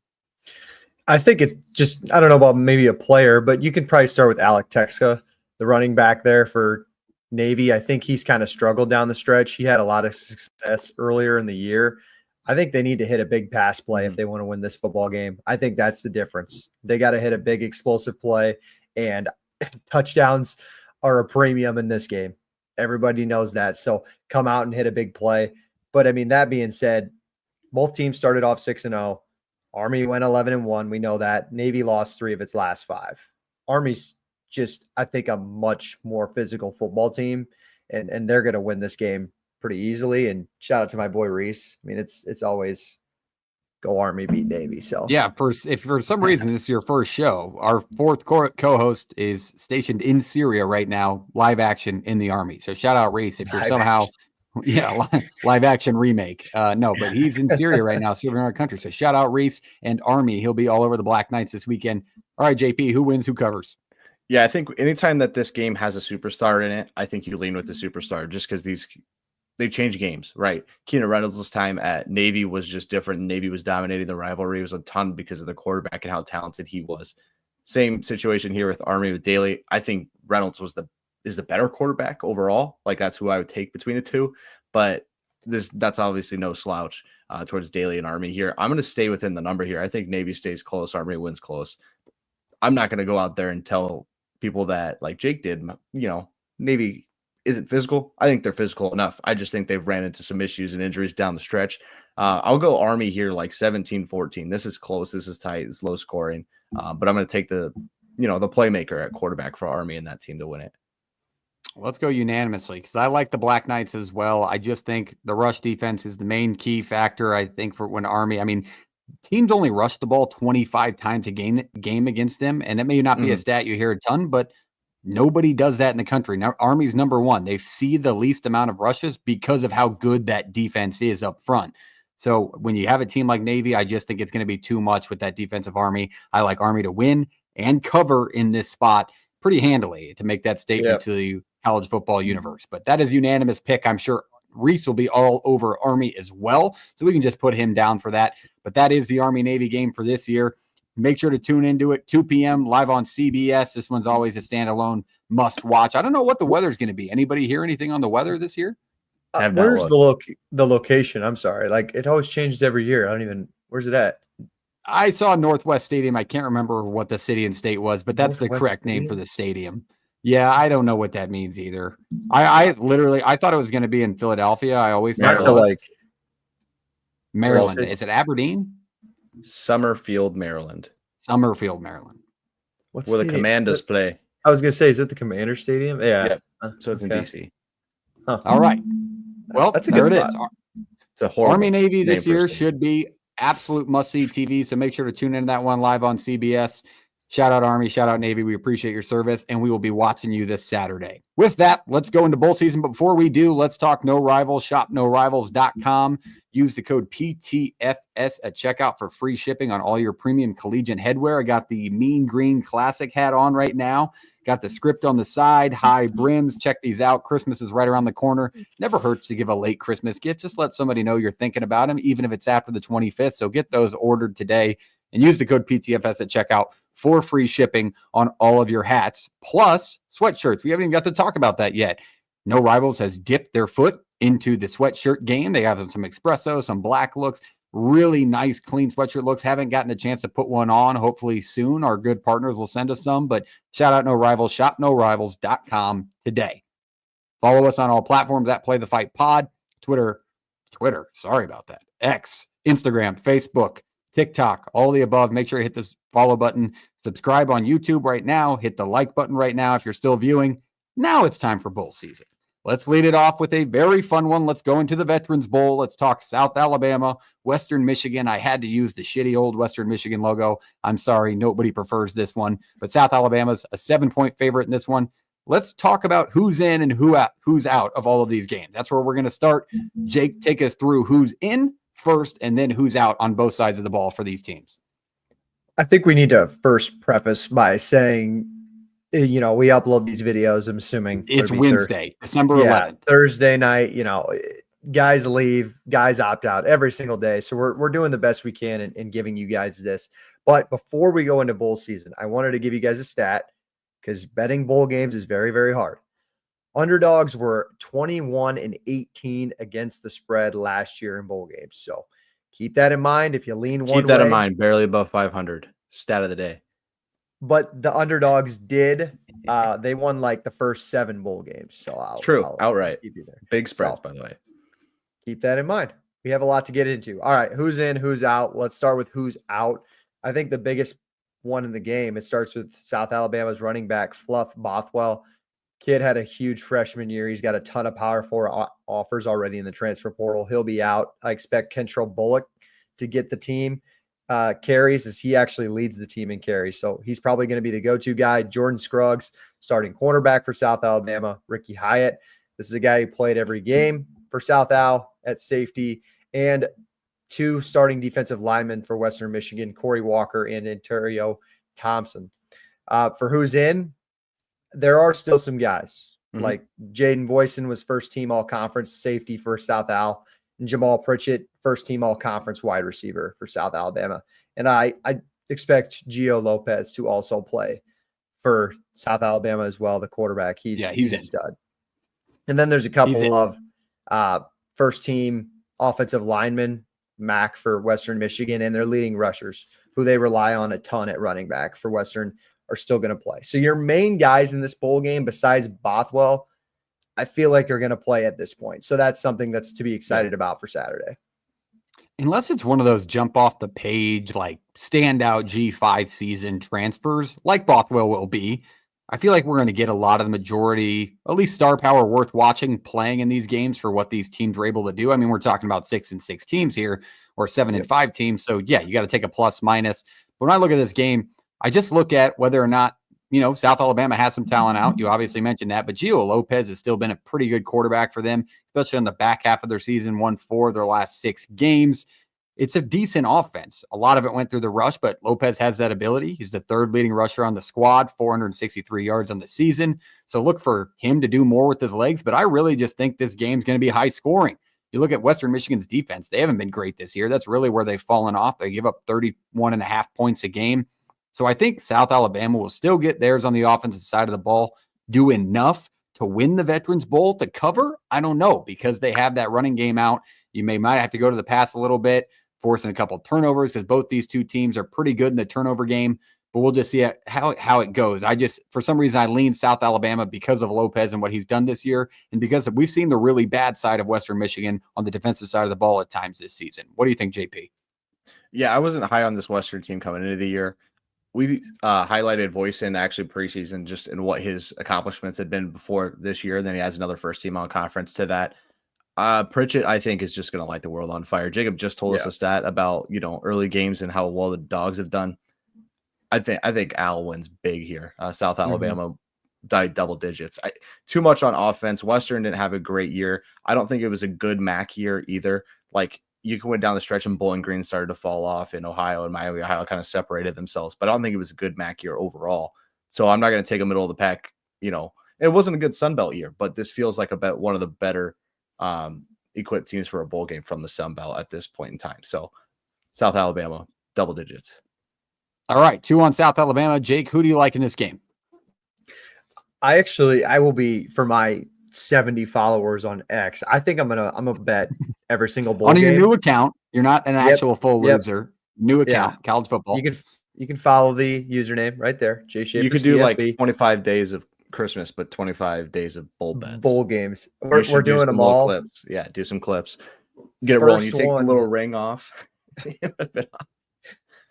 I think it's just, I don't know about maybe a player, but you could probably start with Alec Texka, the running back there for Navy. I think he's kind of struggled down the stretch. He had a lot of success earlier in the year. I think they need to hit a big pass play if they want to win this football game. I think that's the difference. They got to hit a big explosive play, and touchdowns are a premium in this game. Everybody knows that. So come out and hit a big play. But I mean, that being said, both teams started off 6-0. Army went 11-1. We know that. Navy lost 3 of its last 5. Army's just, I think, a much more physical football team, and they're going to win this game pretty easily. And shout out to my boy Reese. I mean, it's always go Army, beat Navy. So yeah, if for some reason this is your first show, our 4th co-host is stationed in Syria right now, live action in the Army. So shout out Reese if you're somehow live action remake. No, but he's in Syria right now, serving our country. So shout out Reese and Army. He'll be all over the Black Knights this weekend. All right, JP, who wins? Who covers? Yeah, I think anytime that this game has a superstar in it, I think you lean with the superstar just because they change games, right? Keenan Reynolds' time at Navy was just different. Navy was dominating the rivalry. It was a ton because of the quarterback and how talented he was. Same situation here with Army with Daly. I think Reynolds is the better quarterback overall. Like that's who I would take between the two. But that's obviously no slouch towards Daly and Army here. I'm going to stay within the number here. I think Navy stays close. Army wins close. I'm not going to go out there and tell people that, like Jake did, Navy isn't physical. I think they're physical enough. I just think they've ran into some issues and injuries down the stretch. I'll go Army here like 17-14. This is close. This is tight. It's low scoring. But I'm going to take the playmaker at quarterback for Army and that team to win it. Let's go unanimously because I like the Black Knights as well. I just think the rush defense is the main key factor, I think, for when Army, I mean, teams only rush the ball 25 times a game against them, and it may not be a stat you hear a ton, but nobody does that in the country. Now, Army's number 1. They see the least amount of rushes because of how good that defense is up front. So when you have a team like Navy, I just think it's going to be too much with that defensive Army. I like Army to win and cover in this spot pretty handily to make that statement to the college football universe. But that is unanimous pick. I'm sure Reese will be all over Army as well, so we can just put him down for that. But that is the Army-Navy game for this year. Make sure to tune into it, 2 p.m. live on CBS. This one's always a standalone must watch. I don't know what the weather's going to be. Anybody hear anything on the weather this year? Where's the location? I'm sorry. Like it always changes every year. Where's it at? I saw Northwest Stadium. I can't remember what the city and state was, but that's the Northwest correct name for Stadium? the stadium. Yeah, I don't know what that means either. I literally I thought it was going to be in Philadelphia. I always thought Not it to was like Maryland. city? Is it Aberdeen? Summerfield, Maryland, Summerfield, Maryland. what where the stadium? Commandos play. I was gonna say, is it the Commander Stadium? Yeah. Yep. So it's in Okay. DC. Huh. All right. Well, That's a there good it is. spot. It's a horrible Army Navy name this for a year stadium. should be absolute must-see TV, so make sure to tune into that one live on CBS. Shout out Army, shout out Navy. We appreciate your service, and we will be watching you this Saturday. With that, let's go into bowl season. But before we do, let's talk No Rivals. Shop norivals.com. Use the code PTFS at checkout for free shipping on all your premium collegiate headwear. I got the Mean Green Classic hat on right now. Got the script on the side, high brims. Check these out. Christmas is right around the corner. Never hurts to give a late Christmas gift. Just let somebody know you're thinking about them, even if it's after the 25th. So get those ordered today and use the code PTFS at checkout for free shipping on all of your hats, plus sweatshirts. We haven't even got to talk about that yet. No Rivals has dipped their foot into the sweatshirt game. They have some espresso, some black looks, really nice, clean sweatshirt looks. Haven't gotten a chance to put one on. Hopefully soon. Our good partners will send us some, but shout out No Rivals. Shop norivals.com today. Follow us on all platforms at Play the Fight Pod, Twitter, sorry about that, X, Instagram, Facebook, TikTok, all the above. Make sure to hit this follow button. Subscribe on YouTube right now. Hit the like button right now if you're still viewing. Now it's time for bowl season. Let's lead it off with a very fun one. Let's go into the Veterans Bowl. Let's talk South Alabama, Western Michigan. I had to use the shitty old Western Michigan logo. I'm sorry, nobody prefers this one. But South Alabama's a 7-point favorite in this one. Let's talk about who's in and who's out of all of these games. That's where we're going to start. Jake, take us through who's in first and then who's out on both sides of the ball for these teams. I think we need to first preface by saying, we upload these videos. I'm assuming It's Wednesday, December 11th. Thursday night. Guys leave, guys opt out every single day. So we're doing the best we can in giving you guys this. But before we go into bowl season, I wanted to give you guys a stat because betting bowl games is very, very hard. Underdogs were 21-18 against the spread last year in bowl games. So keep that in mind. If you lean one way, keep that in mind. Barely above 500. Stat of the day. But the underdogs did. They won like the first 7 bowl games. So I'll outright. keep you there. Big spreads, by the way. Keep that in mind. We have a lot to get into. All right, who's in, who's out? Let's start with who's out. I think the biggest one in the game, it starts with South Alabama's running back, Fluff Bothwell. Kid had a huge freshman year. He's got a ton of Power 4 offers already in the transfer portal. He'll be out. I expect Kentrell Bullock to get the team carries as he actually leads the team in carries. So he's probably going to be the go-to guy. Jordan Scruggs, starting cornerback for South Alabama. Ricky Hyatt. This is a guy who played every game for South Al at safety. And 2 starting defensive linemen for Western Michigan, Corey Walker and Ontario Thompson. For who's in, there are still some guys. Like Jaden Boyson was first team all-conference safety for South Al. And Jamal Pritchett, first team all-conference wide receiver for South Alabama. And I expect Gio Lopez to also play for South Alabama as well, the quarterback. He's a stud. And then there's a couple of first team offensive linemen, Mac for Western Michigan, and their leading rushers, who they rely on a ton at running back for Western, are still going to play. So your main guys in this bowl game, besides Bothwell, I feel like are going to play at this point. So that's something that's to be excited about for Saturday. Unless it's one of those jump off the page, like standout G5 season transfers, like Bothwell will be, I feel like we're going to get a lot of the majority, at least star power worth watching, playing in these games for what these teams were able to do. I mean, we're talking about 6-6 teams here, or 7-5 teams. So yeah, you got to take a plus minus. But when I look at this game, I just look at whether or not, South Alabama has some talent out. You obviously mentioned that, but Gio Lopez has still been a pretty good quarterback for them, especially on the back half of their season, won 4 of their last 6 games. It's a decent offense. A lot of it went through the rush, but Lopez has that ability. He's the 3rd leading rusher on the squad, 463 yards on the season. So look for him to do more with his legs, but I really just think this game's going to be high scoring. You look at Western Michigan's defense. They haven't been great this year. That's really where they've fallen off. They give up 31.5 points a game. So I think South Alabama will still get theirs on the offensive side of the ball, do enough to win the Veterans Bowl. To cover, I don't know, because they have that running game out. You might have to go to the pass a little bit. forcing a couple turnovers because both these two teams are pretty good in the turnover game. But we'll just see how it goes. For some reason, I lean South Alabama because of Lopez and what he's done this year, and because we've seen the really bad side of Western Michigan on the defensive side of the ball at times this season. What do you think, JP? Yeah, I wasn't high on this Western team coming into the year. We highlighted Voisin actually preseason just in what his accomplishments had been before this year. Then he adds another first team all conference to that. Pritchett, I think, is just going to light the world on fire. Jacob just told us a stat about, early games and how well the Dogs have done. I think Al wins big here. South Alabama died double digits. Too much on offense. Western didn't have a great year. I don't think it was a good MAC year either. Like, you can went down the stretch and Bowling Green started to fall off in Ohio, and Miami, Ohio kind of separated themselves. But I don't think it was a good MAC year overall. So I'm not going to take a middle of the pack. It wasn't a good Sun Belt year, but this feels like one of the better equipped teams for a bowl game from the Sun Belt at this point in time. So South Alabama, double digits. All right, 2 on South Alabama. Jake, who do you like in this game? I will be, for my 70 followers on X, I think I'm gonna bet every single bowl on game. Your new account. You're not an actual full loser. New account, college football. You can follow the username right there. Jay Schaefer. You could do CFB. like 25 days of Christmas, but 25 days of bowl bets. Bowl games. We're doing them all. Clips. Yeah, do some clips. Get it rolling. You take the little ring off.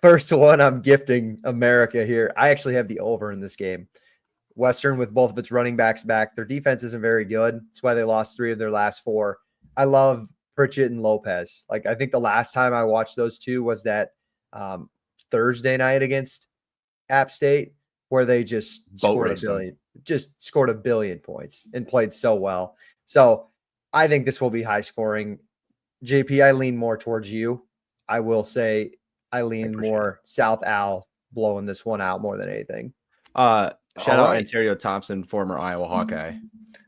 First one, I'm gifting America here. I actually have the over in this game. Western with both of its running backs back. Their defense isn't very good. That's why they lost 3 of their last 4. I love Pritchett and Lopez. Like, I think the last time I watched those two was that Thursday night against App State, where they just scored a billion points and played so well. So I think this will be high scoring. JP, I lean more towards you. I will say I lean more South Al blowing this one out more than anything. Shout out Ontario Thompson, former Iowa Hawkeye.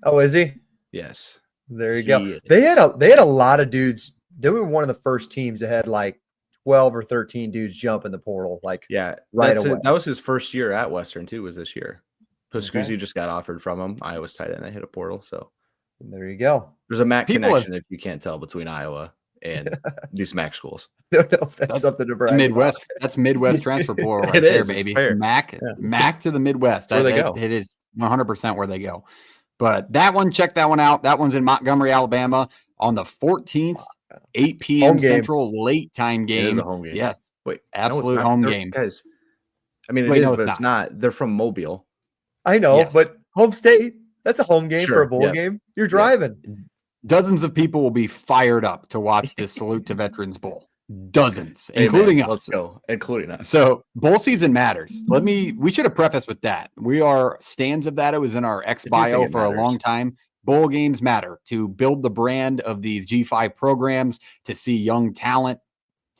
Oh, is he? Yes. There you go. They had a lot of dudes. They were one of the first teams that had like 12 or 13 dudes jump in the portal. Like, right away. That was his first year at Western too, was this year. Pascuzzi just got offered from him. Iowa's tight end. They hit a portal. So there you go. There's a MAC connection if you can't tell between Iowa and these MAC schools. I don't know if that's something to brag Midwest. about. That's Midwest transfer portal right It there, is, baby. fair. MAC to the Midwest. That's where they go. It is 100% where they go. But that one, check that one out. That one's in Montgomery, Alabama on the 14th, 8 p.m. Central late time game. It is a home game. Yes. Wait, absolute home game. Guys, I mean, it's not. They're from Mobile. I know, but home state, that's a home game for a bowl game. You're driving. Dozens of people will be fired up to watch this Salute to Veterans Bowl. Dozens, including us. Let's go, including us. So bowl season matters. We should have prefaced with that. We are stands of that. It was in our X bio for a long time. Bowl games matter to build the brand of these G5 programs, to see young talent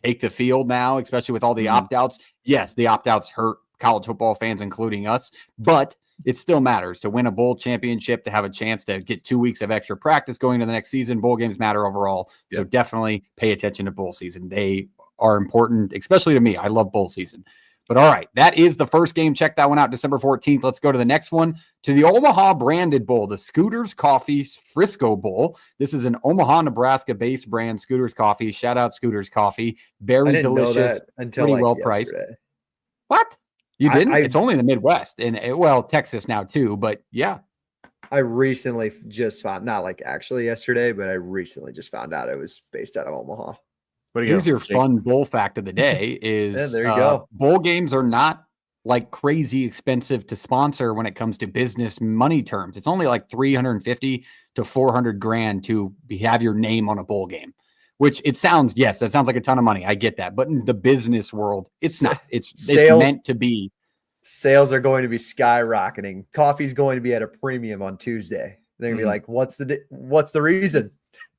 take the field now, especially with all the opt-outs. Yes, the opt-outs hurt college football fans, including us, but it still matters to win a bowl championship, to have a chance to get 2 weeks of extra practice going into the next season. Bowl games matter overall. So definitely pay attention to bowl season. They are important, especially to me. I love bowl season. But all right, that is the first game. Check that one out, December 14th. Let's go to the next one, to the Omaha branded bowl, the Scooters Coffee Frisco Bowl. This is an Omaha, Nebraska based brand, Scooters Coffee. Shout out Scooters Coffee. Very delicious, until pretty well yesterday. priced. What? You didn't? It's only in the Midwest and Texas now too, but yeah. I recently just found, not like actually yesterday, but I recently just found out it was based out of Omaha. Here's your fun bowl fact of the day is there you go. Bowl games are not like crazy expensive to sponsor when it comes to business money terms. It's only like 350 to 400 grand to have your name on a bowl game. Which that sounds like a ton of money. I get that. But in the business world, it's not. It's meant to be. Sales are going to be skyrocketing. Coffee's going to be at a premium on Tuesday. They're going to be like, what's the reason?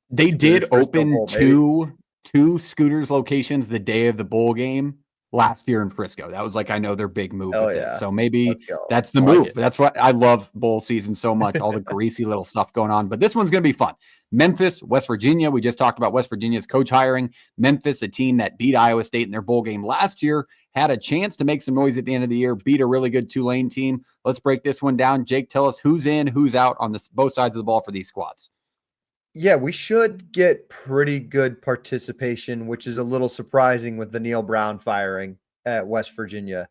They did open two Scooters locations the day of the bowl game last year in Frisco. That was I know their big move with this. So maybe that's the move. That's what I love bowl season so much, all the greasy little stuff going on. But this one's going to be fun. Memphis, West Virginia. We just talked about West Virginia's coach hiring. Memphis, a team that beat Iowa State in their bowl game last year, had a chance to make some noise at the end of the year, beat a really good Tulane team. Let's break this one down. Jake, tell us who's in, who's out on both sides of the ball for these squads. Yeah, we should get pretty good participation, which is a little surprising with the Neil Brown firing at West Virginia.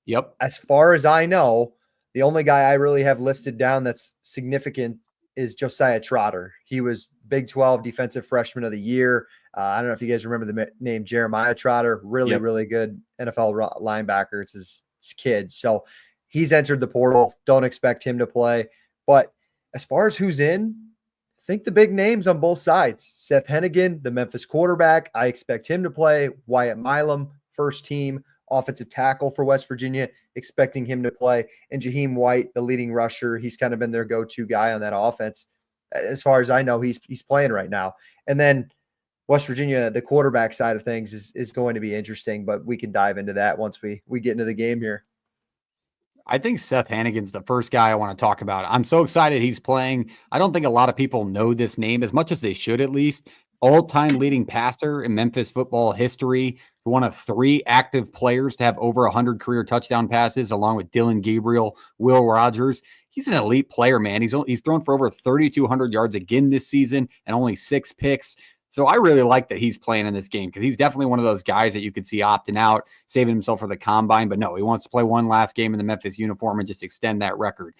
Yep. As far as I know, the only guy I really have listed down that's significant is Josiah Trotter. He was Big 12 Defensive Freshman of the Year. I don't know if you guys remember the name Jeremiah Trotter. Really, Yep. really good NFL linebacker. It's his kid. So he's entered the portal. Don't expect him to play. But as far as who's in, think the big names on both sides. Seth Hennigan, the Memphis quarterback. I expect him to play. Wyatt Milam, first team offensive tackle for West Virginia, expecting him to play. And Jaheim White, the leading rusher, he's kind of been their go-to guy on that offense. As far as I know, he's playing right now. And then West Virginia, the quarterback side of things is going to be interesting, but we can dive into that once we get into the game here. I think Seth Hannigan's the first guy I want to talk about. I'm so excited he's playing. I don't think a lot of people know this name as much as they should, at least. All-time leading passer in Memphis football history, one of 3 active players to have over 100 career touchdown passes, along with Dylan Gabriel, Will Rogers. He's an elite player, man. He's thrown for over 3,200 yards again this season and only 6 picks. So I really like that he's playing in this game because he's definitely one of those guys that you could see opting out, saving himself for the combine. But no, he wants to play one last game in the Memphis uniform and just extend that record.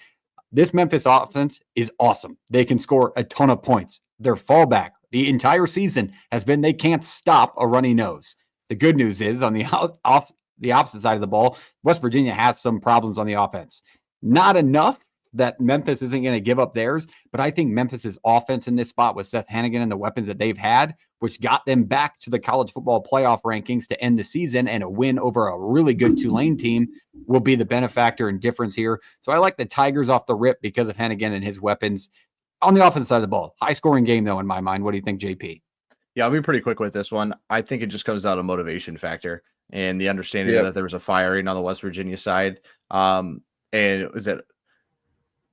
This Memphis offense is awesome. They can score a ton of points. Their fallback the entire season has been they can't stop a runny nose. The good news is on the opposite side of the ball, West Virginia has some problems on the offense. Not enough that Memphis isn't going to give up theirs, but I think Memphis's offense in this spot with Seth Hannigan and the weapons that they've had, which got them back to the college football playoff rankings to end the season and a win over a really good Tulane team, will be the benefactor and difference here. So I like the Tigers off the rip because of Hannigan and his weapons. On the offensive side of the ball, high-scoring game, though, in my mind. What do you think, JP? Yeah, I'll be pretty quick with this one. I think it just comes out of motivation factor and the understanding that there was a firing on the West Virginia side. And is it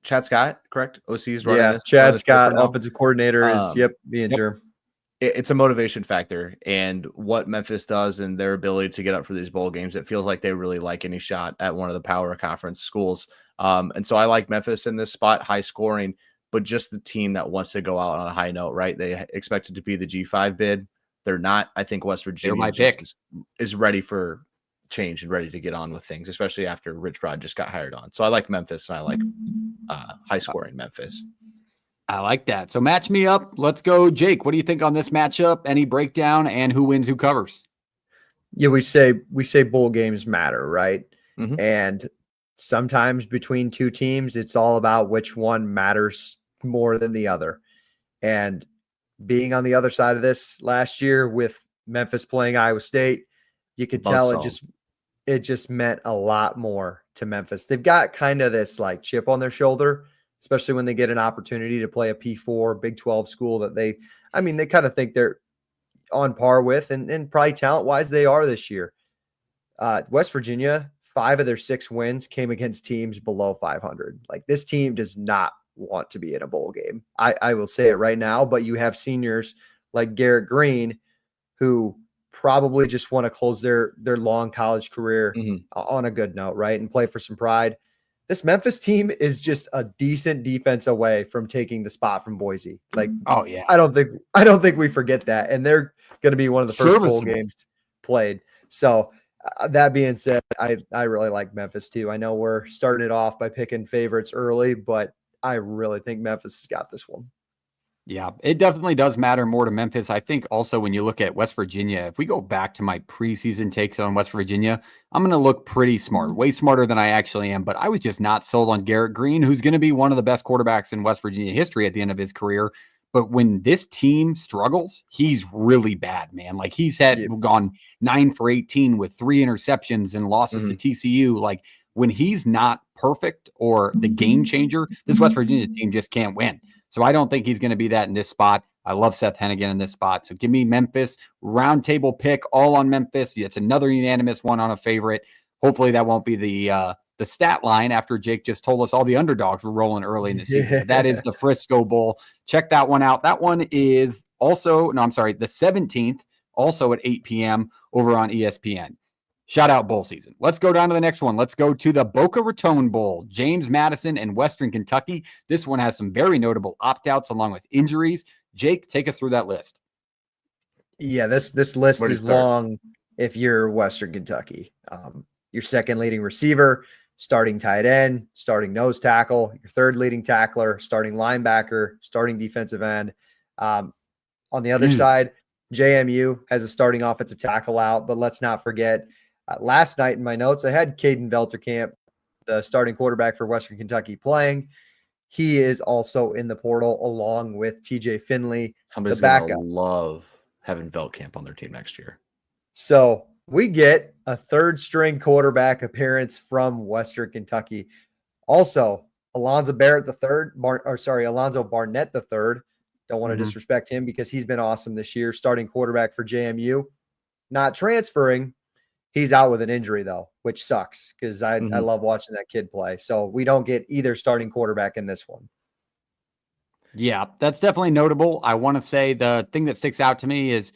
Chad Scott, correct? OC's running this. Chad Scott, offensive coordinator, is being germ. It's a motivation factor, and what Memphis does and their ability to get up for these bowl games, it feels like they really like any shot at one of the power conference schools. And so I like Memphis in this spot, high scoring, but just the team that wants to go out on a high note, right? They expect it to be the G5 bid. They're not. I think West Virginia is ready for change and ready to get on with things, especially after Rich Rod just got hired on. So I like Memphis, and I like high scoring Memphis. I like that. So match me up. Let's go, Jake. What do you think on this matchup? Any breakdown and who wins, who covers? Yeah, we say bowl games matter, right? Mm-hmm. And sometimes between two teams, it's all about which one matters more than the other. And being on the other side of this last year with Memphis playing Iowa State, you could tell it just meant a lot more to Memphis. They've got kind of this like chip on their shoulder, especially when they get an opportunity to play a P4 Big 12 school that they kind of think they're on par with, and probably talent-wise they are this year. West Virginia, 5 of their 6 wins came against teams below 500. Like, this team does not want to be in a bowl game. I will say it right now, but you have seniors like Garrett Green who probably just want to close their long college career on a good note, right? And play for some pride. This Memphis team is just a decent defense away from taking the spot from Boise. Like, oh yeah, I don't think we forget that. And they're going to be one of the first bowl games played. So that being said, I really like Memphis too. I know we're starting it off by picking favorites early, but I really think Memphis has got this one. Yeah, it definitely does matter more to Memphis. I think also when you look at West Virginia, if we go back to my preseason takes on West Virginia, I'm going to look pretty smart, way smarter than I actually am. But I was just not sold on Garrett Green, who's going to be one of the best quarterbacks in West Virginia history at the end of his career. But when this team struggles, he's really bad, man. Like, he's gone 9 for 18 with 3 interceptions and losses to TCU. Like, when he's not perfect or the game changer, this West Virginia team just can't win. So I don't think he's going to be that in this spot. I love Seth Hennigan in this spot. So give me Memphis. Roundtable pick, all on Memphis. It's another unanimous one on a favorite. Hopefully that won't be the stat line after Jake just told us all the underdogs were rolling early in the season. But that is the Frisco Bowl. Check that one out. That one is also, the 17th, also at 8 p.m. over on ESPN. Shout out bowl season. Let's go down to the next one. Let's go to the Boca Raton Bowl, James Madison and Western Kentucky. This one has some very notable opt-outs along with injuries. Jake, take us through that list. Yeah, this list Where do you is start? long if you're Western Kentucky. Your second leading receiver, starting tight end, starting nose tackle, your third leading tackler, starting linebacker, starting defensive end. On the other side, JMU has a starting offensive tackle out, but let's not forget, last night in my notes, I had Caden Velterkamp, the starting quarterback for Western Kentucky, playing. He is also in the portal along with TJ Finley, Somebody's the gonna backup. love having Veltkamp on their team next year. So we get a third string quarterback appearance from Western Kentucky. Also, Alonzo Barnett the third. Don't want to disrespect him because he's been awesome this year. Starting quarterback for JMU, not transferring. He's out with an injury though, which sucks because I love watching that kid play. So we don't get either starting quarterback in this one. Yeah, that's definitely notable. I want to say the thing that sticks out to me is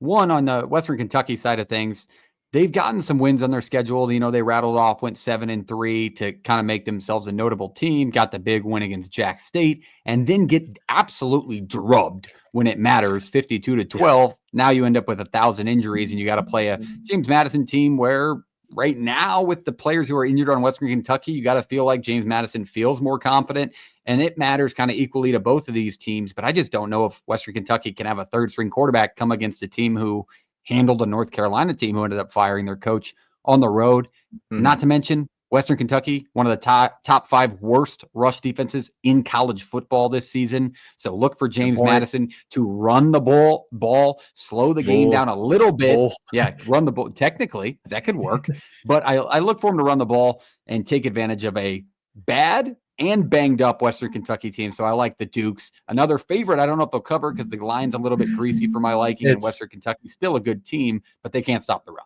one, on the Western Kentucky side of things, they've gotten some wins on their schedule. You know, they rattled off, went 7-3 to kind of make themselves a notable team, got the big win against Jack State, and then get absolutely drubbed when it matters, 52-12. Now you end up with 1,000 injuries and you got to play a James Madison team where right now with the players who are injured on Western Kentucky, you got to feel like James Madison feels more confident, and it matters kind of equally to both of these teams. But I just don't know if Western Kentucky can have a third string quarterback come against a team who handled a North Carolina team who ended up firing their coach on the road. Not to mention Western Kentucky, one of the top 5 worst rush defenses in college football this season. So look for James Madison to run the ball, slow the game down a little bit. Yeah, run the ball. Technically, that could work. But I look for him to run the ball and take advantage of a bad and banged up Western Kentucky team. So I like the Dukes. Another favorite, I don't know if they'll cover because the line's a little bit greasy for my liking, and Western Kentucky's still a good team, but they can't stop the run.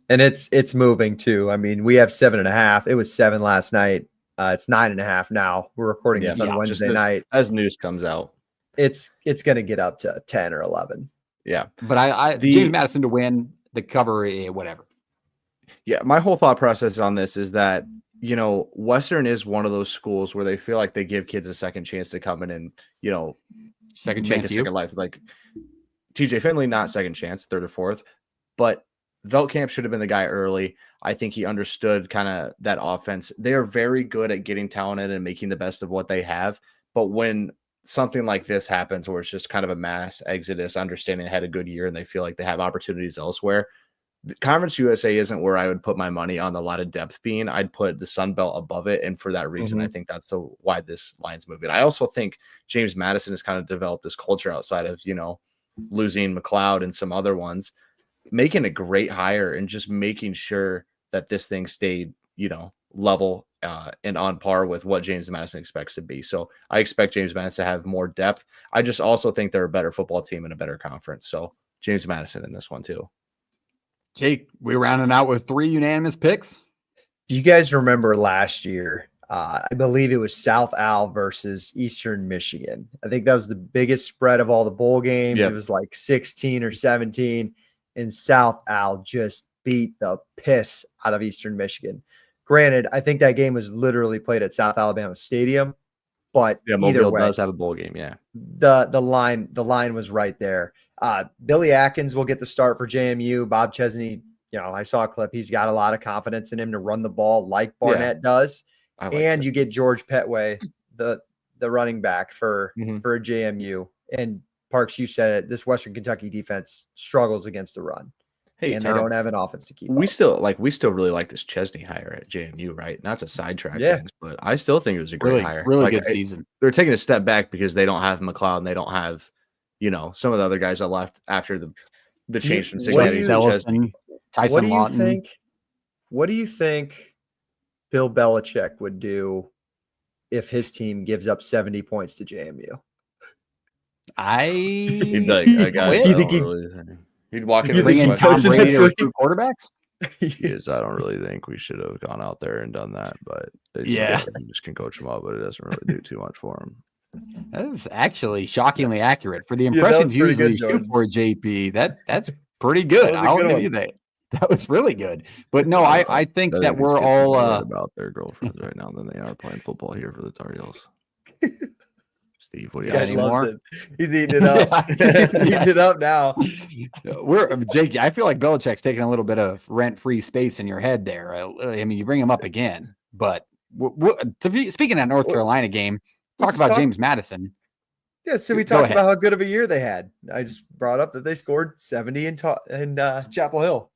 And it's moving too. I mean, we have 7.5. It was 7 last night. It's 9.5 now. We're recording this on Wednesday night. As news comes out, it's going to get up to 10 or 11. Yeah, but James Madison to win the cover, whatever. Yeah, my whole thought process on this is that, you know, Western is one of those schools where they feel like they give kids a second chance to come in and, you know, second life. Like TJ Finley, not second chance, third or fourth, but Veltkamp should have been the guy early. I think he understood kind of that offense. They are very good at getting talented and making the best of what they have. But when something like this happens, where it's just kind of a mass exodus, understanding they had a good year and they feel like they have opportunities elsewhere, the Conference USA isn't where I would put my money on a lot of depth being. I'd put the Sun Belt above it. And for that reason, I think that's why this line's moving. I also think James Madison has kind of developed this culture outside of, you know, losing McLeod and some other ones, making a great hire and just making sure that this thing stayed, you know, level and on par with what James Madison expects to be. So I expect James Madison to have more depth. I just also think they're a better football team and a better conference. So James Madison in this one too. Jake, we're rounding out with 3 unanimous picks. Do you guys remember last year? I believe it was South Al versus Eastern Michigan. I think that was the biggest spread of all the bowl games. It was like 16 or 17. And South Al just beat the piss out of Eastern Michigan. Granted, I think that game was literally played at South Alabama Stadium, but either way, does have a bowl game. Yeah, the line was right there. Billy Atkins will get the start for JMU. Bob Chesney, you know, I saw a clip. He's got a lot of confidence in him to run the ball like Barnett does. And you get George Petway, the running back for JMU. And Parks, you said it, this Western Kentucky defense struggles against the run. Hey, and they don't have an offense to keep up. We still really like this Chesney hire at JMU, right? Not to sidetrack things, but I still think it was a great hire. Really good season. They're taking a step back because they don't have McLeod and they don't have, you know, some of the other guys that left after the change from Cincinnati to Chesney. Tyson Lawton. What do you think Bill Belichick would do if his team gives up 70 points to JMU? He'd be like, he'd walk in bring in Tom Brady to recruit quarterbacks. Yes, I don't really think we should have gone out there and done that, but he just can coach them up, but it doesn't really do too much for him. That is actually shockingly accurate for the impressions you usually shoot for JP. That's pretty good. I'll give you that. That was really good. But no, I think that we're all about their girlfriends right now than they are playing football here for the Tar Heels. Steve, what do This you guy got? loves anymore? it. He's eating it up. He's eating it up now. Jake. I feel like Belichick's taking a little bit of rent-free space in your head there. I mean, you bring him up again, but speaking of that North Carolina game, talk about James Madison. Yeah, so we Go talked ahead. about how good of a year they had. I just brought up that they scored 70 in Chapel Hill.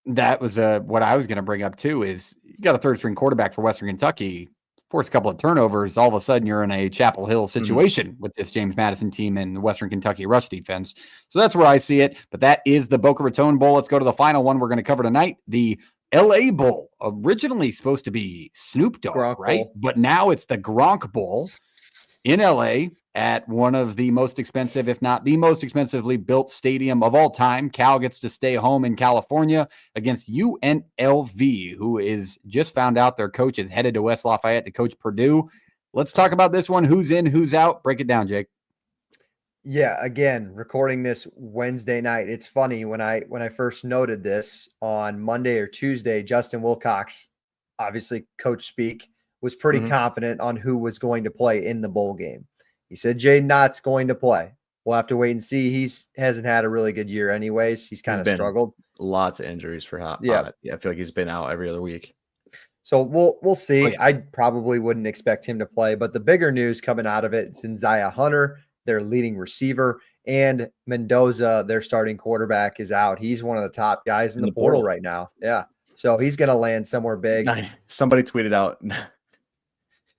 That was what I was going to bring up too. Is you got a third-string quarterback for Western Kentucky, force a couple of turnovers, all of a sudden you're in a Chapel Hill situation with this James Madison team and the Western Kentucky rush defense. So that's where I see it. But that is the Boca Raton Bowl. Let's go to the final one we're going to cover tonight. The LA Bowl, originally supposed to be Snoop Dogg, Gronk right? Bowl. But now it's the Gronk Bowl in LA at one of the most expensive, if not the most expensively built stadium of all time. Cal gets to stay home in California against UNLV, who is just found out their coach is headed to West Lafayette to coach Purdue. Let's talk about this one. Who's in, who's out? Break it down, Jake. Yeah, again, recording this Wednesday night. It's funny when I first noted this on Monday or Tuesday, Justin Wilcox, obviously coach speak, was pretty confident on who was going to play in the bowl game. He said Jaden Knott's going to play. We'll have to wait and see. He hasn't had a really good year anyways. He's kind of struggled. Lots of injuries for Hot. Yeah. I feel like he's been out every other week. So we'll see. Oh, yeah. I probably wouldn't expect him to play, but the bigger news coming out of it, it's Isaiah Hunter, their leading receiver, and Mendoza, their starting quarterback, is out. He's one of the top guys in the portal right now. Yeah. So he's going to land somewhere big. Somebody tweeted out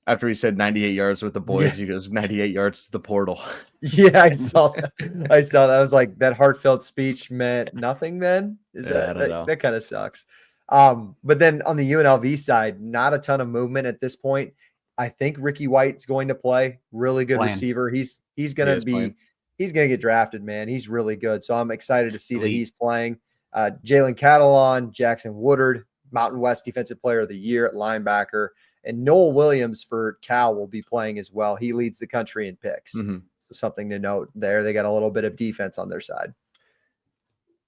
after he said 98 yards with the boys, he goes 98 yards to the portal. Yeah, I saw that. I was like, that heartfelt speech meant nothing then? That kind of sucks. But then on the UNLV side, not a ton of movement at this point. I think Ricky White's going to play. Really good receiver. He's going to get drafted, man. He's really good. So I'm excited to see that he's playing. Jalen Catalon, Jackson Woodard, Mountain West Defensive Player of the Year at linebacker. And Noel Williams for Cal will be playing as well. He leads the country in picks. So something to note there. They got a little bit of defense on their side.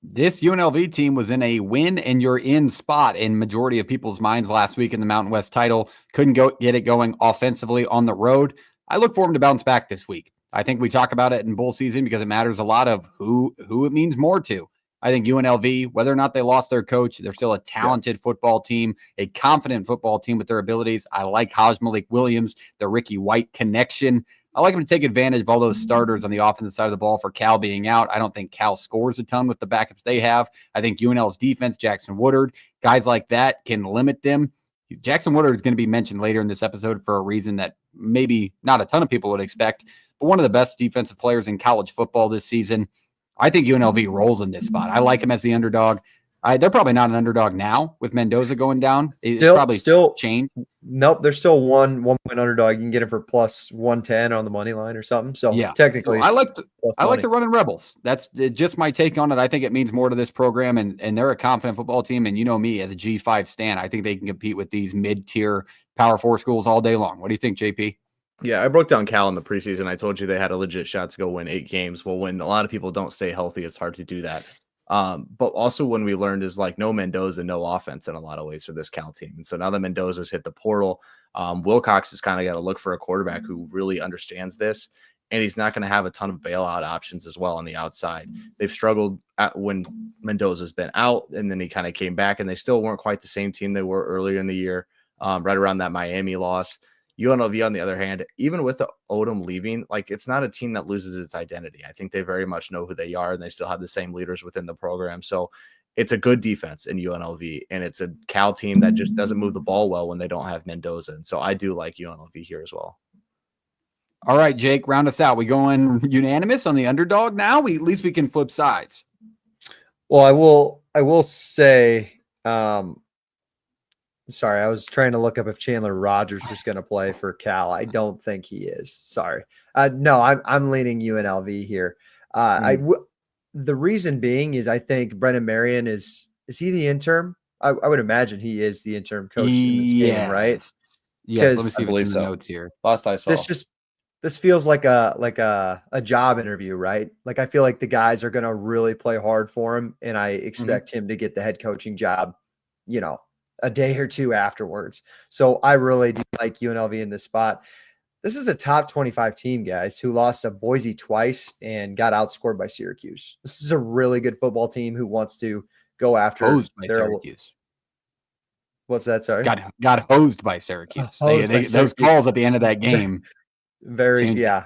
This UNLV team was in a win and you're in spot in majority of people's minds last week in the Mountain West title. Couldn't get it going offensively on the road. I look for them to bounce back this week. I think we talk about it in bowl season because it matters a lot of who it means more to. I think UNLV, whether or not they lost their coach, they're still a talented football team, a confident football team with their abilities. I like Haj Malik Williams, the Ricky White connection. I like him to take advantage of all those starters on the offensive side of the ball for Cal being out. I don't think Cal scores a ton with the backups they have. I think UNL's defense, Jackson Woodard, guys like that can limit them. Jackson Woodard is going to be mentioned later in this episode for a reason that maybe not a ton of people would expect, but one of the best defensive players in college football this season. I think UNLV rolls in this spot. I like him as the underdog. They're probably not an underdog now with Mendoza going down. It's probably still changed. Nope, they're still one point underdog. You can get it for plus 110 on the money line or something. So technically, I like the running Rebels. That's just my take on it. I think it means more to this program, and they're a confident football team. And you know me as a G5 stan, I think they can compete with these mid-tier Power 4 schools all day long. What do you think, JP? Yeah, I broke down Cal in the preseason. I told you they had a legit shot to go win 8 games. Well, when a lot of people don't stay healthy, it's hard to do that. But also when we learned is like no Mendoza, no offense in a lot of ways for this Cal team. And so now that Mendoza's hit the portal, Wilcox has kind of got to look for a quarterback who really understands this. And he's not going to have a ton of bailout options as well on the outside. They've struggled when Mendoza's been out, and then he kind of came back, and they still weren't quite the same team they were earlier in the year, right around that Miami loss. UNLV, on the other hand, even with the Odom leaving, like it's not a team that loses its identity. I think they very much know who they are, and they still have the same leaders within the program. So it's a good defense in UNLV, and it's a Cal team that just doesn't move the ball well when they don't have Mendoza. And so I do like UNLV here as well. All right, Jake, round us out. We going unanimous on the underdog now? At least we can flip sides. Well, I will say, sorry, I was trying to look up if Chandler Rogers was going to play for Cal. I don't think he is. Sorry. No, I'm leaning UNLV here. The reason being is I think Brennan Marion is he the interim? I would imagine he is the interim coach in this game, right? Yes, let me see what's in the notes here. Last I saw. This feels like a job interview, right? Like I feel like the guys are going to really play hard for him, and I expect him to get the head coaching job, a day or two afterwards. So I really do like UNLV in this spot. This is a top 25 team, guys, who lost to Boise twice and got outscored by Syracuse. This is a really good football team who wants to go after Hosed by their. Syracuse. What's that? Sorry. Got hosed by Syracuse. Hosed by Those Syracuse. calls at the end of that game. Yeah,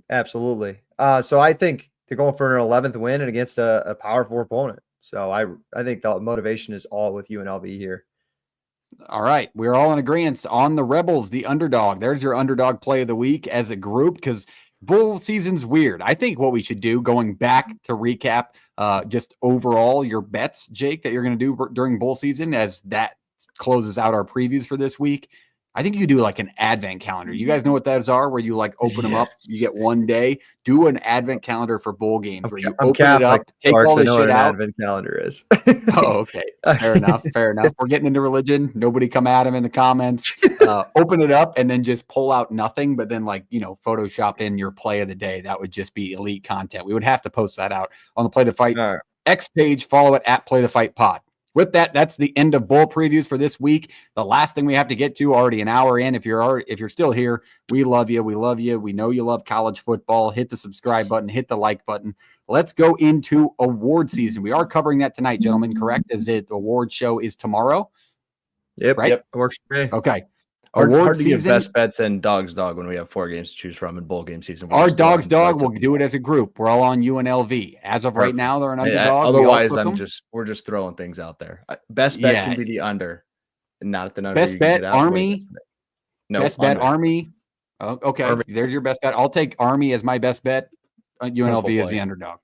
absolutely. So I think they're going for an 11th win and against a powerful opponent. So I think the motivation is all with UNLV here. All right. We're all in agreement on the Rebels, the underdog. There's your underdog play of the week as a group, because bowl season's weird. I think what we should do, going back to recap, just overall your bets, Jake, that you're going to do during bowl season as that closes out our previews for this week. I think you do like an advent calendar. You guys know what those are, where you like open them up, you get one day. Do an advent calendar for bowl games where you open Catholic, it up, take all the shit out. Advent calendar is. Oh, okay. Fair enough. We're getting into religion. Nobody come at him in the comments. Open it up and then just pull out nothing, but then Photoshop in your play of the day. That would just be elite content. We would have to post that out on the Play the Fight X page. Follow it at Play the Fight Pod. With that, that's the end of bowl previews for this week. The last thing we have to get to, already an hour in. If you're still here, we love you. We love you. We know you love college football. Hit the subscribe button. Hit the like button. Let's go into award season. We are covering that tonight, gentlemen. Correct? As it award show is tomorrow. Yep. Right. Yep. It works for me. Okay. Hard to give best bets and dog's dog when we have 4 games to choose from in bowl game season. Our dog's dog, we'll do it as a group. We're all on UNLV. As of right now, they're an underdog. Otherwise, we're just throwing things out there. Best bet can be the under, and not at the number. Best bet Army. No, best bet Army. Oh, okay, Army. There's your best bet. I'll take Army as my best bet. UNLV is the underdog.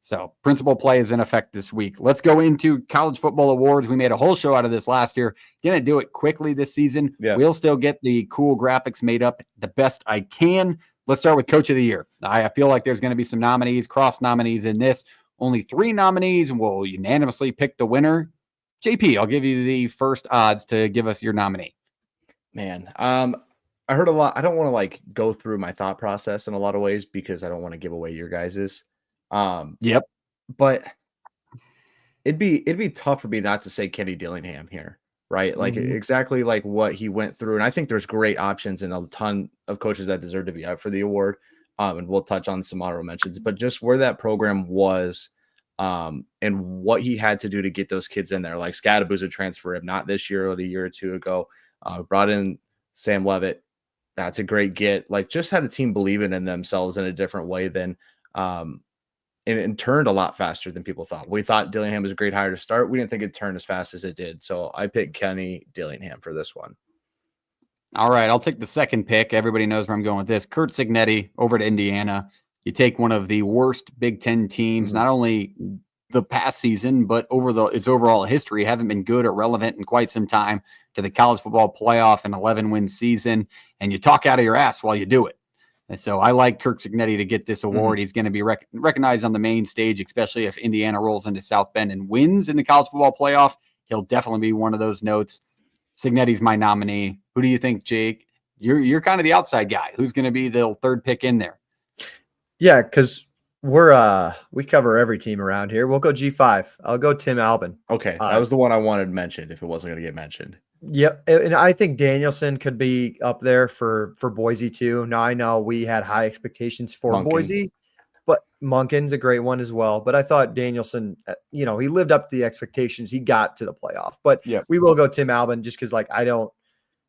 So principal play is in effect this week. Let's go into college football awards. We made a whole show out of this last year. Going to do it quickly this season. Yeah. We'll still get the cool graphics made up the best I can. Let's start with Coach of the Year. I feel like there's going to be some nominees, cross nominees in this. Only 3 nominees, and we'll unanimously pick the winner. JP, I'll give you the first odds to give us your nominee. Man, I heard a lot. I don't want to go through my thought process in a lot of ways because I don't want to give away your guys's. Yep. But it'd be tough for me not to say Kenny Dillingham here, right? Exactly like what he went through. And I think there's great options and a ton of coaches that deserve to be out for the award. And we'll touch on some honorable mentions, but just where that program was, and what he had to do to get those kids in there. Like Scadabooza transfer him, not this year, but a year or two ago. Brought in Sam Levitt. That's a great get. Just had a team believing in themselves in a different way than and turned a lot faster than people thought. We thought Dillingham was a great hire to start. We didn't think it turned as fast as it did. So I picked Kenny Dillingham for this one. All right. I'll take the second pick. Everybody knows where I'm going with this. Curt Cignetti over to Indiana. You take one of the worst Big Ten teams, not only the past season, but over its overall history, haven't been good or relevant in quite some time, to the college football playoff, an 11-win season, and you talk out of your ass while you do it. And so I like Curt Cignetti to get this award. He's going to be recognized on the main stage, especially if Indiana rolls into South Bend and wins in the college football playoff. He'll definitely be one of those notes. Cignetti's my nominee. Who do you think, Jake? You're kind of the outside guy. Who's going to be the third pick in there? Yeah, because we cover every team around here. We'll go G5. I'll go Tim Albin. Okay, that was the one I wanted mentioned if it wasn't going to get mentioned. Yep, and I think Danielson could be up there for Boise too. Now I know we had high expectations for Monken. Boise, but Monken's a great one as well. But I thought Danielson, he lived up to the expectations. He got to the playoff. But we will go Tim Albin just because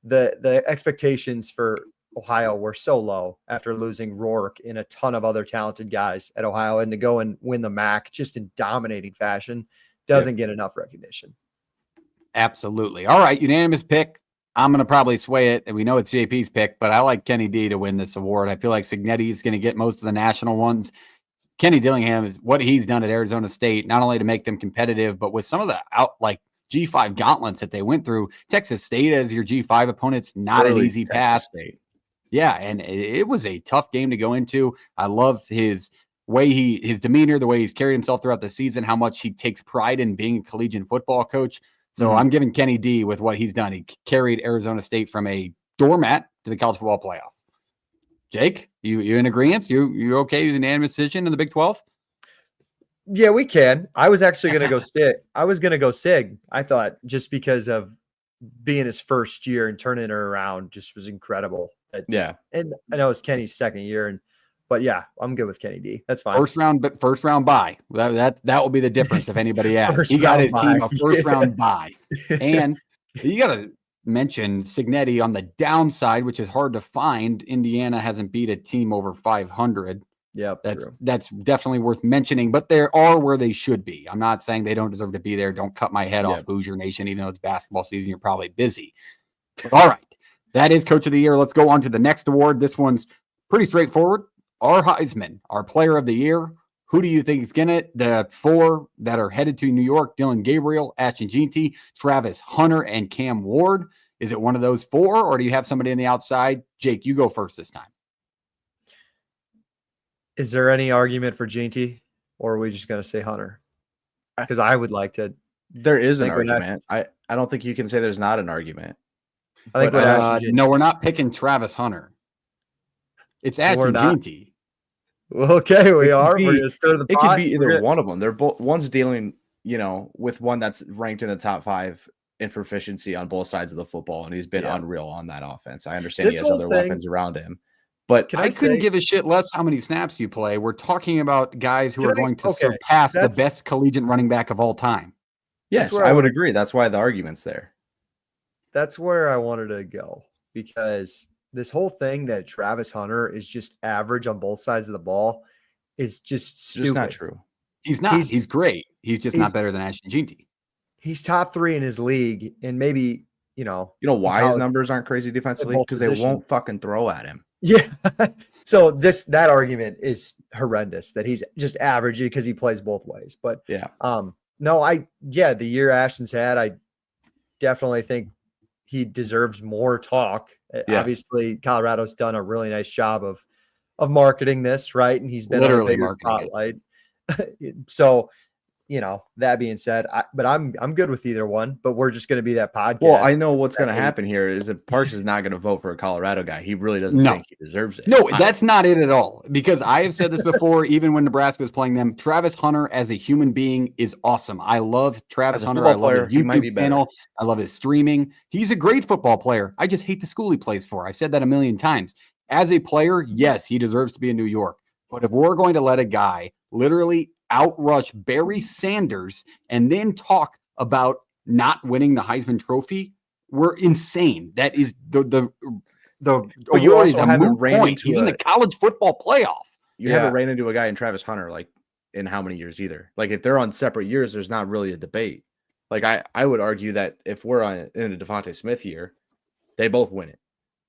the expectations for Ohio were so low after losing Rourke and a ton of other talented guys at Ohio, and to go and win the MAC just in dominating fashion doesn't get enough recognition. Absolutely. All right. Unanimous pick. I'm going to probably sway it. And we know it's JP's pick, but I like Kenny D to win this award. I feel like Cignetti is going to get most of the national ones. Kenny Dillingham is what he's done at Arizona State, not only to make them competitive, but with some of the G5 gauntlets that they went through. Texas State as your G5 opponent's not an easy pass. State. Yeah. And it was a tough game to go into. I love his way his demeanor, the way he's carried himself throughout the season, how much he takes pride in being a collegiate football coach. So I'm giving Kenny D with what he's done. He carried Arizona State from a doormat to the college football playoff. Jake, you in agreement? You okay with an unanimous decision in the Big 12? Yeah, we can. I was actually going to go Sig. I thought just because of being his first year and turning it around just was incredible. And I know it's Kenny's second year, but yeah, I'm good with Kenny D. That's fine. First round bye. That will be the difference if anybody asks. He got his team a first round bye. And you got to mention Signetti on the downside, which is hard to find. Indiana hasn't beat a team over 500. Yep, that's definitely worth mentioning, but they are where they should be. I'm not saying they don't deserve to be there. Don't cut my head off, Hoosier Nation, even though it's basketball season. You're probably busy. But all right. That is Coach of the Year. Let's go on to the next award. This one's pretty straightforward. Our Heisman, our Player of the Year. Who do you think is going to it? The 4 that are headed to New York: Dylan Gabriel, Ashton Jeanty, Travis Hunter, and Cam Ward. Is it one of those 4, or do you have somebody on the outside? Jake, you go first this time. Is there any argument for Jeanty, or are we just going to say Hunter? Because I would like to. There is an argument. I don't think you can say there's not an argument. I think no, we're not picking Travis Hunter. It's Ashton Jeanty. Okay, we are. We're going to stir the pot. It could be either one of them. They're both. One's dealing, with one that's ranked in the top 5 in proficiency on both sides of the football, and he's been unreal on that offense. I understand he has other weapons around him. But I couldn't give a shit less how many snaps you play. We're talking about guys who are going to surpass the best collegiate running back of all time. Yes, I would agree. That's why the argument's there. That's where I wanted to go, because this whole thing that Travis Hunter is just average on both sides of the ball is just stupid. It's not true. He's not. He's great. He's just not better than Ashton Jeanty. He's top 3 in his league, and maybe, why his numbers aren't crazy defensively? Because they won't fucking throw at him. Yeah. So that argument is horrendous, that he's just average because he plays both ways. But the year Ashton's had, I definitely think he deserves more talk. Obviously, Colorado's done a really nice job of marketing this, right? And he's been literally on a bigger spotlight. So, that being said, I'm good with either one, but we're just going to be that podcast. Well, I know what's going to happen here is that Parks is not going to vote for a Colorado guy. He really doesn't think he deserves it. No, that's not it at all. Because I have said this before, even when Nebraska was playing them, Travis Hunter as a human being is awesome. I love Travis Hunter. I love his YouTube channel. I love his streaming. He's a great football player. I just hate the school he plays for. I've said that a million times. As a player, yes, he deserves to be in New York. But if we're going to let a guy literally outrush Barry Sanders and then talk about not winning the Heisman Trophy, we're insane. That is the award is a moot point. He's in the college football playoff. You haven't ran into a guy in Travis Hunter like in how many years either. Like if they're on separate years, there's not really a debate. Like I would argue that if we're in a Devontae Smith year, they both win it.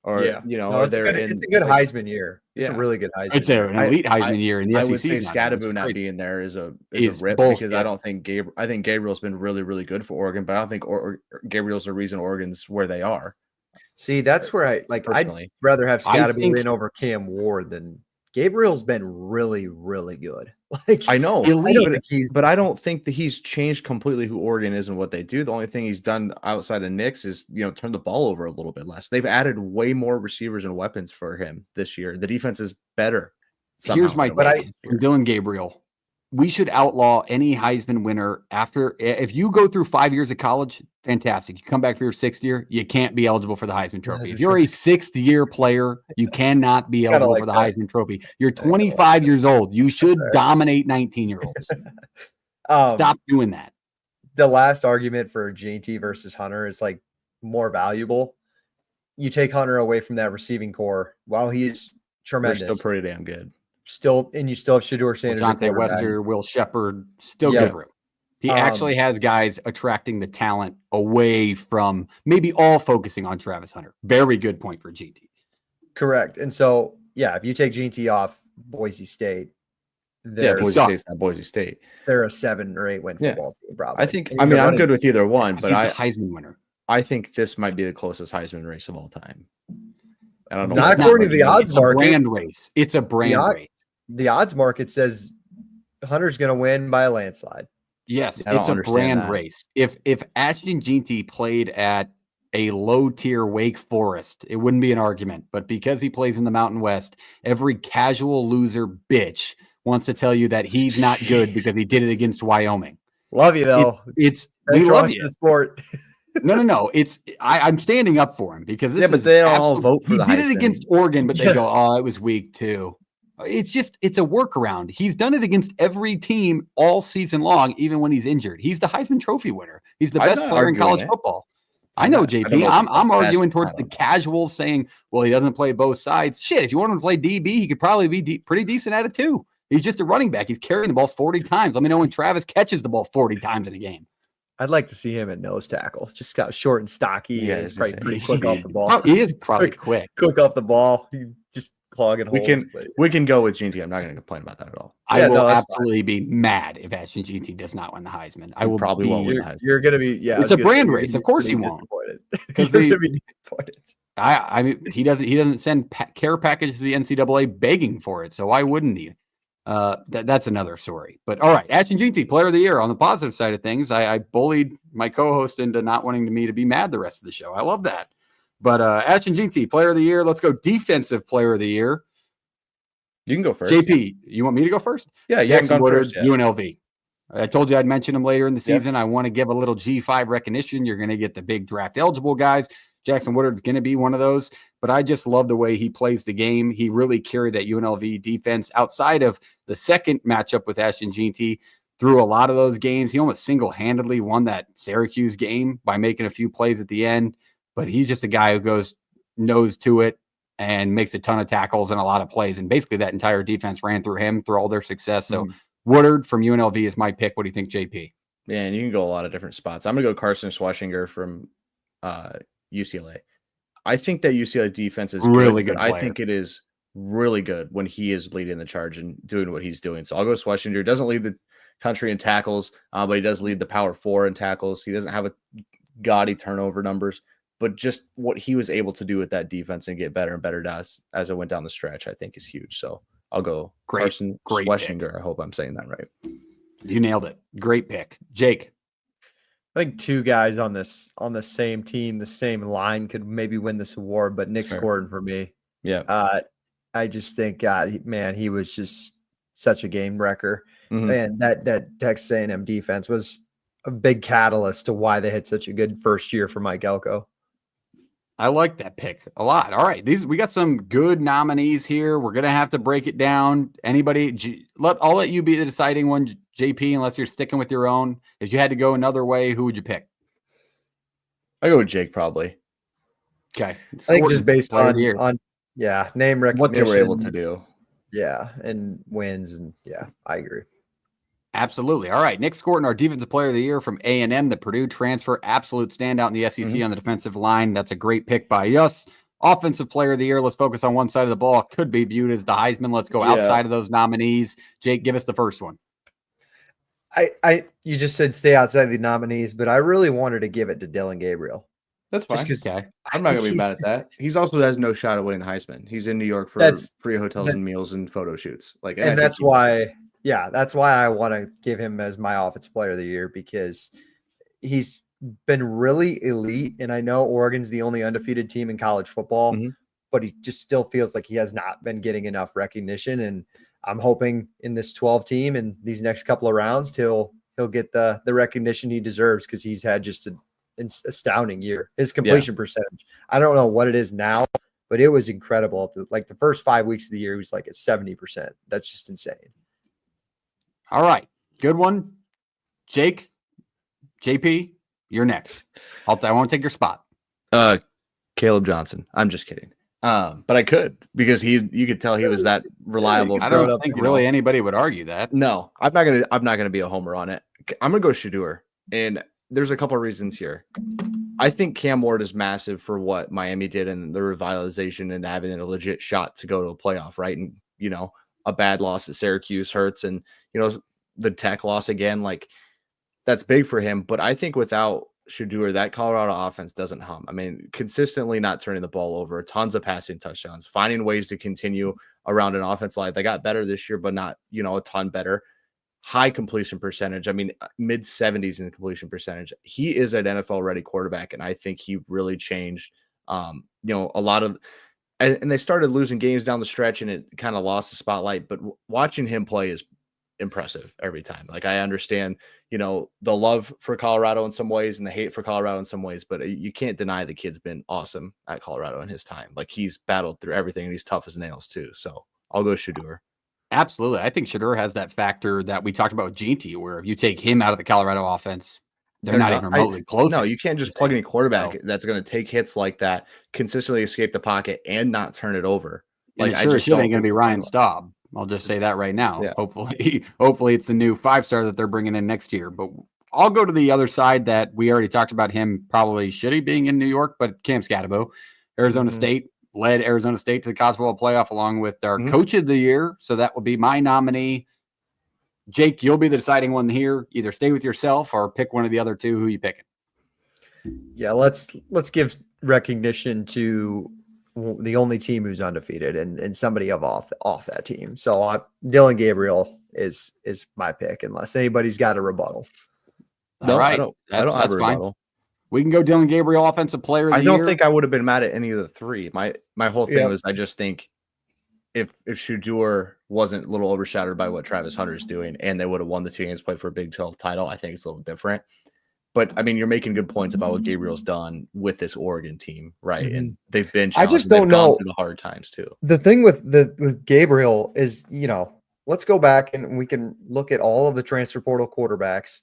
Or it's a good Heisman year. It's a really good Heisman. It's an elite Heisman year in the SEC. I would say Scadaboo not being there is a rip because I don't think I think Gabriel's been really, really good for Oregon, but I don't think Gabriel's the reason Oregon's where they are. See, that's where I'd rather have Scadaboo in over Cam Ward than Gabriel's been really, really good. I know, but I don't think that he's changed completely who Oregon is and what they do. The only thing he's done outside of Nix is, turn the ball over a little bit less. They've added way more receivers and weapons for him this year. The defense is better. Here's my take from Dylan Gabriel. We should outlaw any Heisman winner if you go through 5 years of college, fantastic. You come back for your 6th year, you can't be eligible for the Heisman Trophy. If you're a 6th year player, you cannot be eligible for the Heisman Trophy. You're 25 years old. You should dominate 19-year-olds. Stop doing that. The last argument for Jeanty versus Hunter is more valuable. You take Hunter away from that receiving core. While he is tremendous, they're still pretty damn good. And you still have Shedeur Sanders, Jonte Wester, Will Shepard, still good room. He actually has guys attracting the talent away from maybe all focusing on Travis Hunter. Very good point for GT. Correct. And so, if you take GT off Boise State, Boise State's not Boise State. They're a 7 or 8 win football team, probably. I'm good with either one, but he's the Heisman winner. I think this might be the closest Heisman race of all time. I don't know. Not according to the odds market. It's a brand race. It's a brand race. The odds market says Hunter's going to win by a landslide. Yes, it's a brand race. If Ashton Jeanty played at a low-tier Wake Forest, it wouldn't be an argument. But because he plays in the Mountain West, every casual loser bitch wants to tell you that he's not good because he did it against Wyoming. Love you, though. We love you. The sport. No. I'm standing up for him because this but is they don't all vote for he the did it Heisman. against Oregon, but they go, oh, it was weak too. It's a workaround. He's done it against every team all season long, even when he's injured. He's the Heisman Trophy winner. He's the best player in college football. I know, JP. I'm arguing towards the casuals saying, well, he doesn't play both sides. Shit, if you want him to play DB, he could probably be pretty decent at it too. He's just a running back. He's carrying the ball 40 times. Let me know when Travis catches the ball 40 times in a game. I'd like to see him at nose tackle. Just got short and stocky. Yeah, he's probably pretty quick off the ball. He is probably quick off the ball. He just clogging holes. We can go with GT. I'm not going to complain about that at all. I will absolutely be mad if Ashton GT does not win the Heisman. I will probably won't win the Heisman. You're going to be It's a brand race. Of course he won't. Because you're going to be disappointed. I mean, he doesn't send care packages to the NCAA begging for it. So why wouldn't he? That's another story. But all right, Ashton GT, Player of the Year. On the positive side of things, I bullied my co-host into not wanting me to be mad the rest of the show. I love that. But Ashton GT, Player of the Year. Let's go Defensive Player of the Year. You can go first. JP, you want me to go first? Yeah, Jackson Woodard, UNLV. I told you I'd mention him later in the season. I want to give a little G5 recognition. You're going to get the big draft eligible guys. Jackson Woodard's going to be one of those. But I just love the way he plays the game. He really carried that UNLV defense outside of the second matchup with Ashton GT through a lot of those games. He almost single-handedly won that Syracuse game by making a few plays at the end. But he's just a guy who goes nose to it and makes a ton of tackles and a lot of plays. And basically that entire defense ran through him through all their success. So Woodard from UNLV is my pick. What do you think, JP? Man, you can go a lot of different spots. I'm going to go Carson Schwashinger from UCLA. I think that UCLA defense is really good. I think it is really good when he is leading the charge and doing what he's doing. So I'll go Schwashinger. Doesn't lead the country in tackles, but he does lead the Power 4 in tackles. He doesn't have a gaudy turnover numbers, but just what he was able to do with that defense and get better and better as it went down the stretch, I think is huge. So I'll go Carson Schwashinger. I hope I'm saying that right. You nailed it. Great pick. Jake. I think two guys on the same team, the same line could maybe win this award, but Nick Gordon for me. Yeah. I just think, he was just such a game wrecker. Mm-hmm. And that Texas A&M defense was a big catalyst to why they had such a good first year for Mike Elko. I like that pick a lot. All right. We got some good nominees here. We're going to have to break it down. Anybody, I'll let you be the deciding one, JP, unless you're sticking with your own. If you had to go another way, who would you pick? I go with Jake probably. Okay. I think just based on name recognition. What they were able to do. Yeah. And wins. And I agree. Absolutely. All right. Nick Scorton, our Defensive Player of the Year from A&M, the Purdue transfer, absolute standout in the SEC on the defensive line. That's a great pick by us. Offensive Player of the Year, let's focus on one side of the ball. Could be viewed as the Heisman. Let's go outside of those nominees. Jake, give us the first one. You just said stay outside of the nominees, but I really wanted to give it to Dylan Gabriel. That's fine. Okay. I'm not going to be mad at that. He's also has no shot at winning the Heisman. He's in New York for free hotels and meals and photo shoots. And that's why I want to give him as my Offensive Player of the Year, because he's been really elite. And I know Oregon's the only undefeated team in college football, but he just still feels like he has not been getting enough recognition. And I'm hoping in this 12 team and these next couple of rounds, he'll get the recognition he deserves, because he's had just an astounding year. His completion percentage, I don't know what it is now, but it was incredible. Like the first 5 weeks of the year, he was like at 70%. That's just insane. All right. Good one. Jake, JP, you're next. I won't take your spot. Caleb Johnson. I'm just kidding. But I could, because you could tell he was that reliable. I don't think really anybody would argue that. No, I'm not gonna be a homer on it. I'm gonna go Shedeur, and there's a couple of reasons here. I think Cam Ward is massive for what Miami did and the revitalization and having a legit shot to go to a playoff, right? And a bad loss at Syracuse hurts, and the Tech loss again, like that's big for him. But I think without Shedeur, that Colorado offense doesn't hum. I mean, consistently not turning the ball over, tons of passing touchdowns, finding ways to continue around an offense line. They got better this year, but not, a ton better. High completion percentage. I mean, mid 70s in the completion percentage. He is an NFL ready quarterback. And I think he really changed, a lot of, and they started losing games down the stretch and it kind of lost the spotlight, but watching him play is impressive every time. Like I understand, the love for Colorado in some ways and the hate for Colorado in some ways, but you can't deny the kid's been awesome at Colorado in his time. Like he's battled through everything and he's tough as nails too. So I'll go Shedeur. Absolutely. I think Shedeur has that factor that we talked about with Ginty, where if you take him out of the Colorado offense, they're not even remotely close. No, you can't just plug any quarterback that's going to take hits like that, consistently escape the pocket, and not turn it over. Like, I just ain't going to be Ryan Staub. I'll just say that right now. Yeah. Hopefully it's the new 5-star that they're bringing in next year. But I'll go to the other side that we already talked about him probably shitty being in New York, but Cam Scatabo, Arizona State, led Arizona State to the college football playoff along with our coach of the year. So that will be my nominee. Jake, you'll be the deciding one here. Either stay with yourself or pick one of the other two. Who are you picking? Yeah, let's give recognition to the only team who's undefeated and somebody off that team. So Dylan Gabriel is my pick, unless anybody's got a rebuttal. No, all right, I don't have a fine. rebuttal. We can go Dylan Gabriel, offensive player of the year. I don't think I would have been mad at any of the three. My whole thing was I just think if Shedeur wasn't a little overshadowed by what Travis Hunter's doing and they would have won the 2 games, played for a Big 12 title, I think it's a little different. But I mean, you're making good points about what Gabriel's done with this Oregon team, right? Mm-hmm. And they've been challenged. I just don't know through the hard times too. The thing with Gabriel is, let's go back and we can look at all of the transfer portal quarterbacks,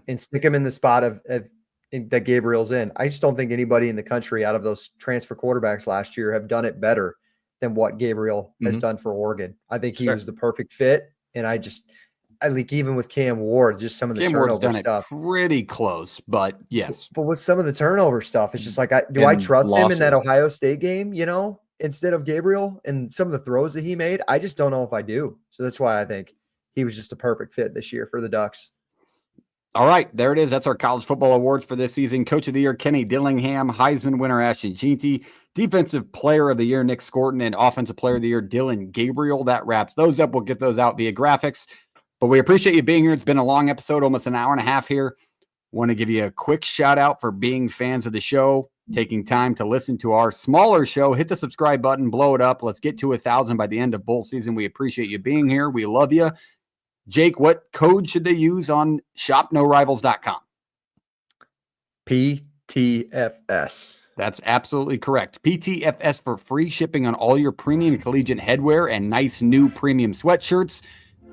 and stick them in the spot that Gabriel's in. I just don't think anybody in the country out of those transfer quarterbacks last year have done it better than what Gabriel has done for Oregon. I think he was the perfect fit, and I think even with Cam Ward, just some of the turnover stuff, pretty close, but yes. But with some of the turnover stuff, it's just like, I trust him in that Ohio State game, instead of Gabriel, and some of the throws that he made? I just don't know if I do. So that's why I think he was just a perfect fit this year for the Ducks. All right, there it is. That's our college football awards for this season. Coach of the Year, Kenny Dillingham. Heisman winner, Ashton Ginty. Defensive Player of the Year, Nick Scorton. And Offensive Player of the Year, Dylan Gabriel. That wraps those up. We'll get those out via graphics. But we appreciate you being here. It's been a long episode, almost an hour and a half here. Want to give you a quick shout out for being fans of the show, taking time to listen to our smaller show. Hit the subscribe button, blow it up. Let's get to 1,000 by the end of bowl season. We appreciate you being here. We love you. Jake, what code should they use on shopnorivals.com? PTFS. That's absolutely correct. PTFS for free shipping on all your premium collegiate headwear and nice new premium sweatshirts.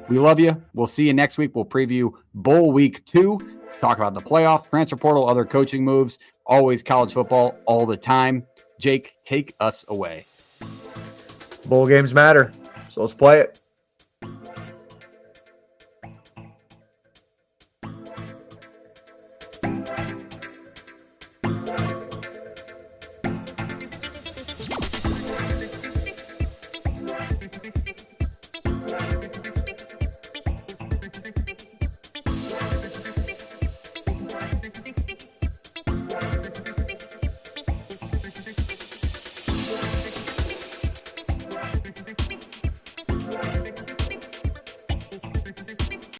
We love you. We'll see you next week. We'll preview Bowl Week 2. Talk about the playoff, transfer portal, other coaching moves. Always college football all the time. Jake, take us away. Bowl games matter, so let's play it.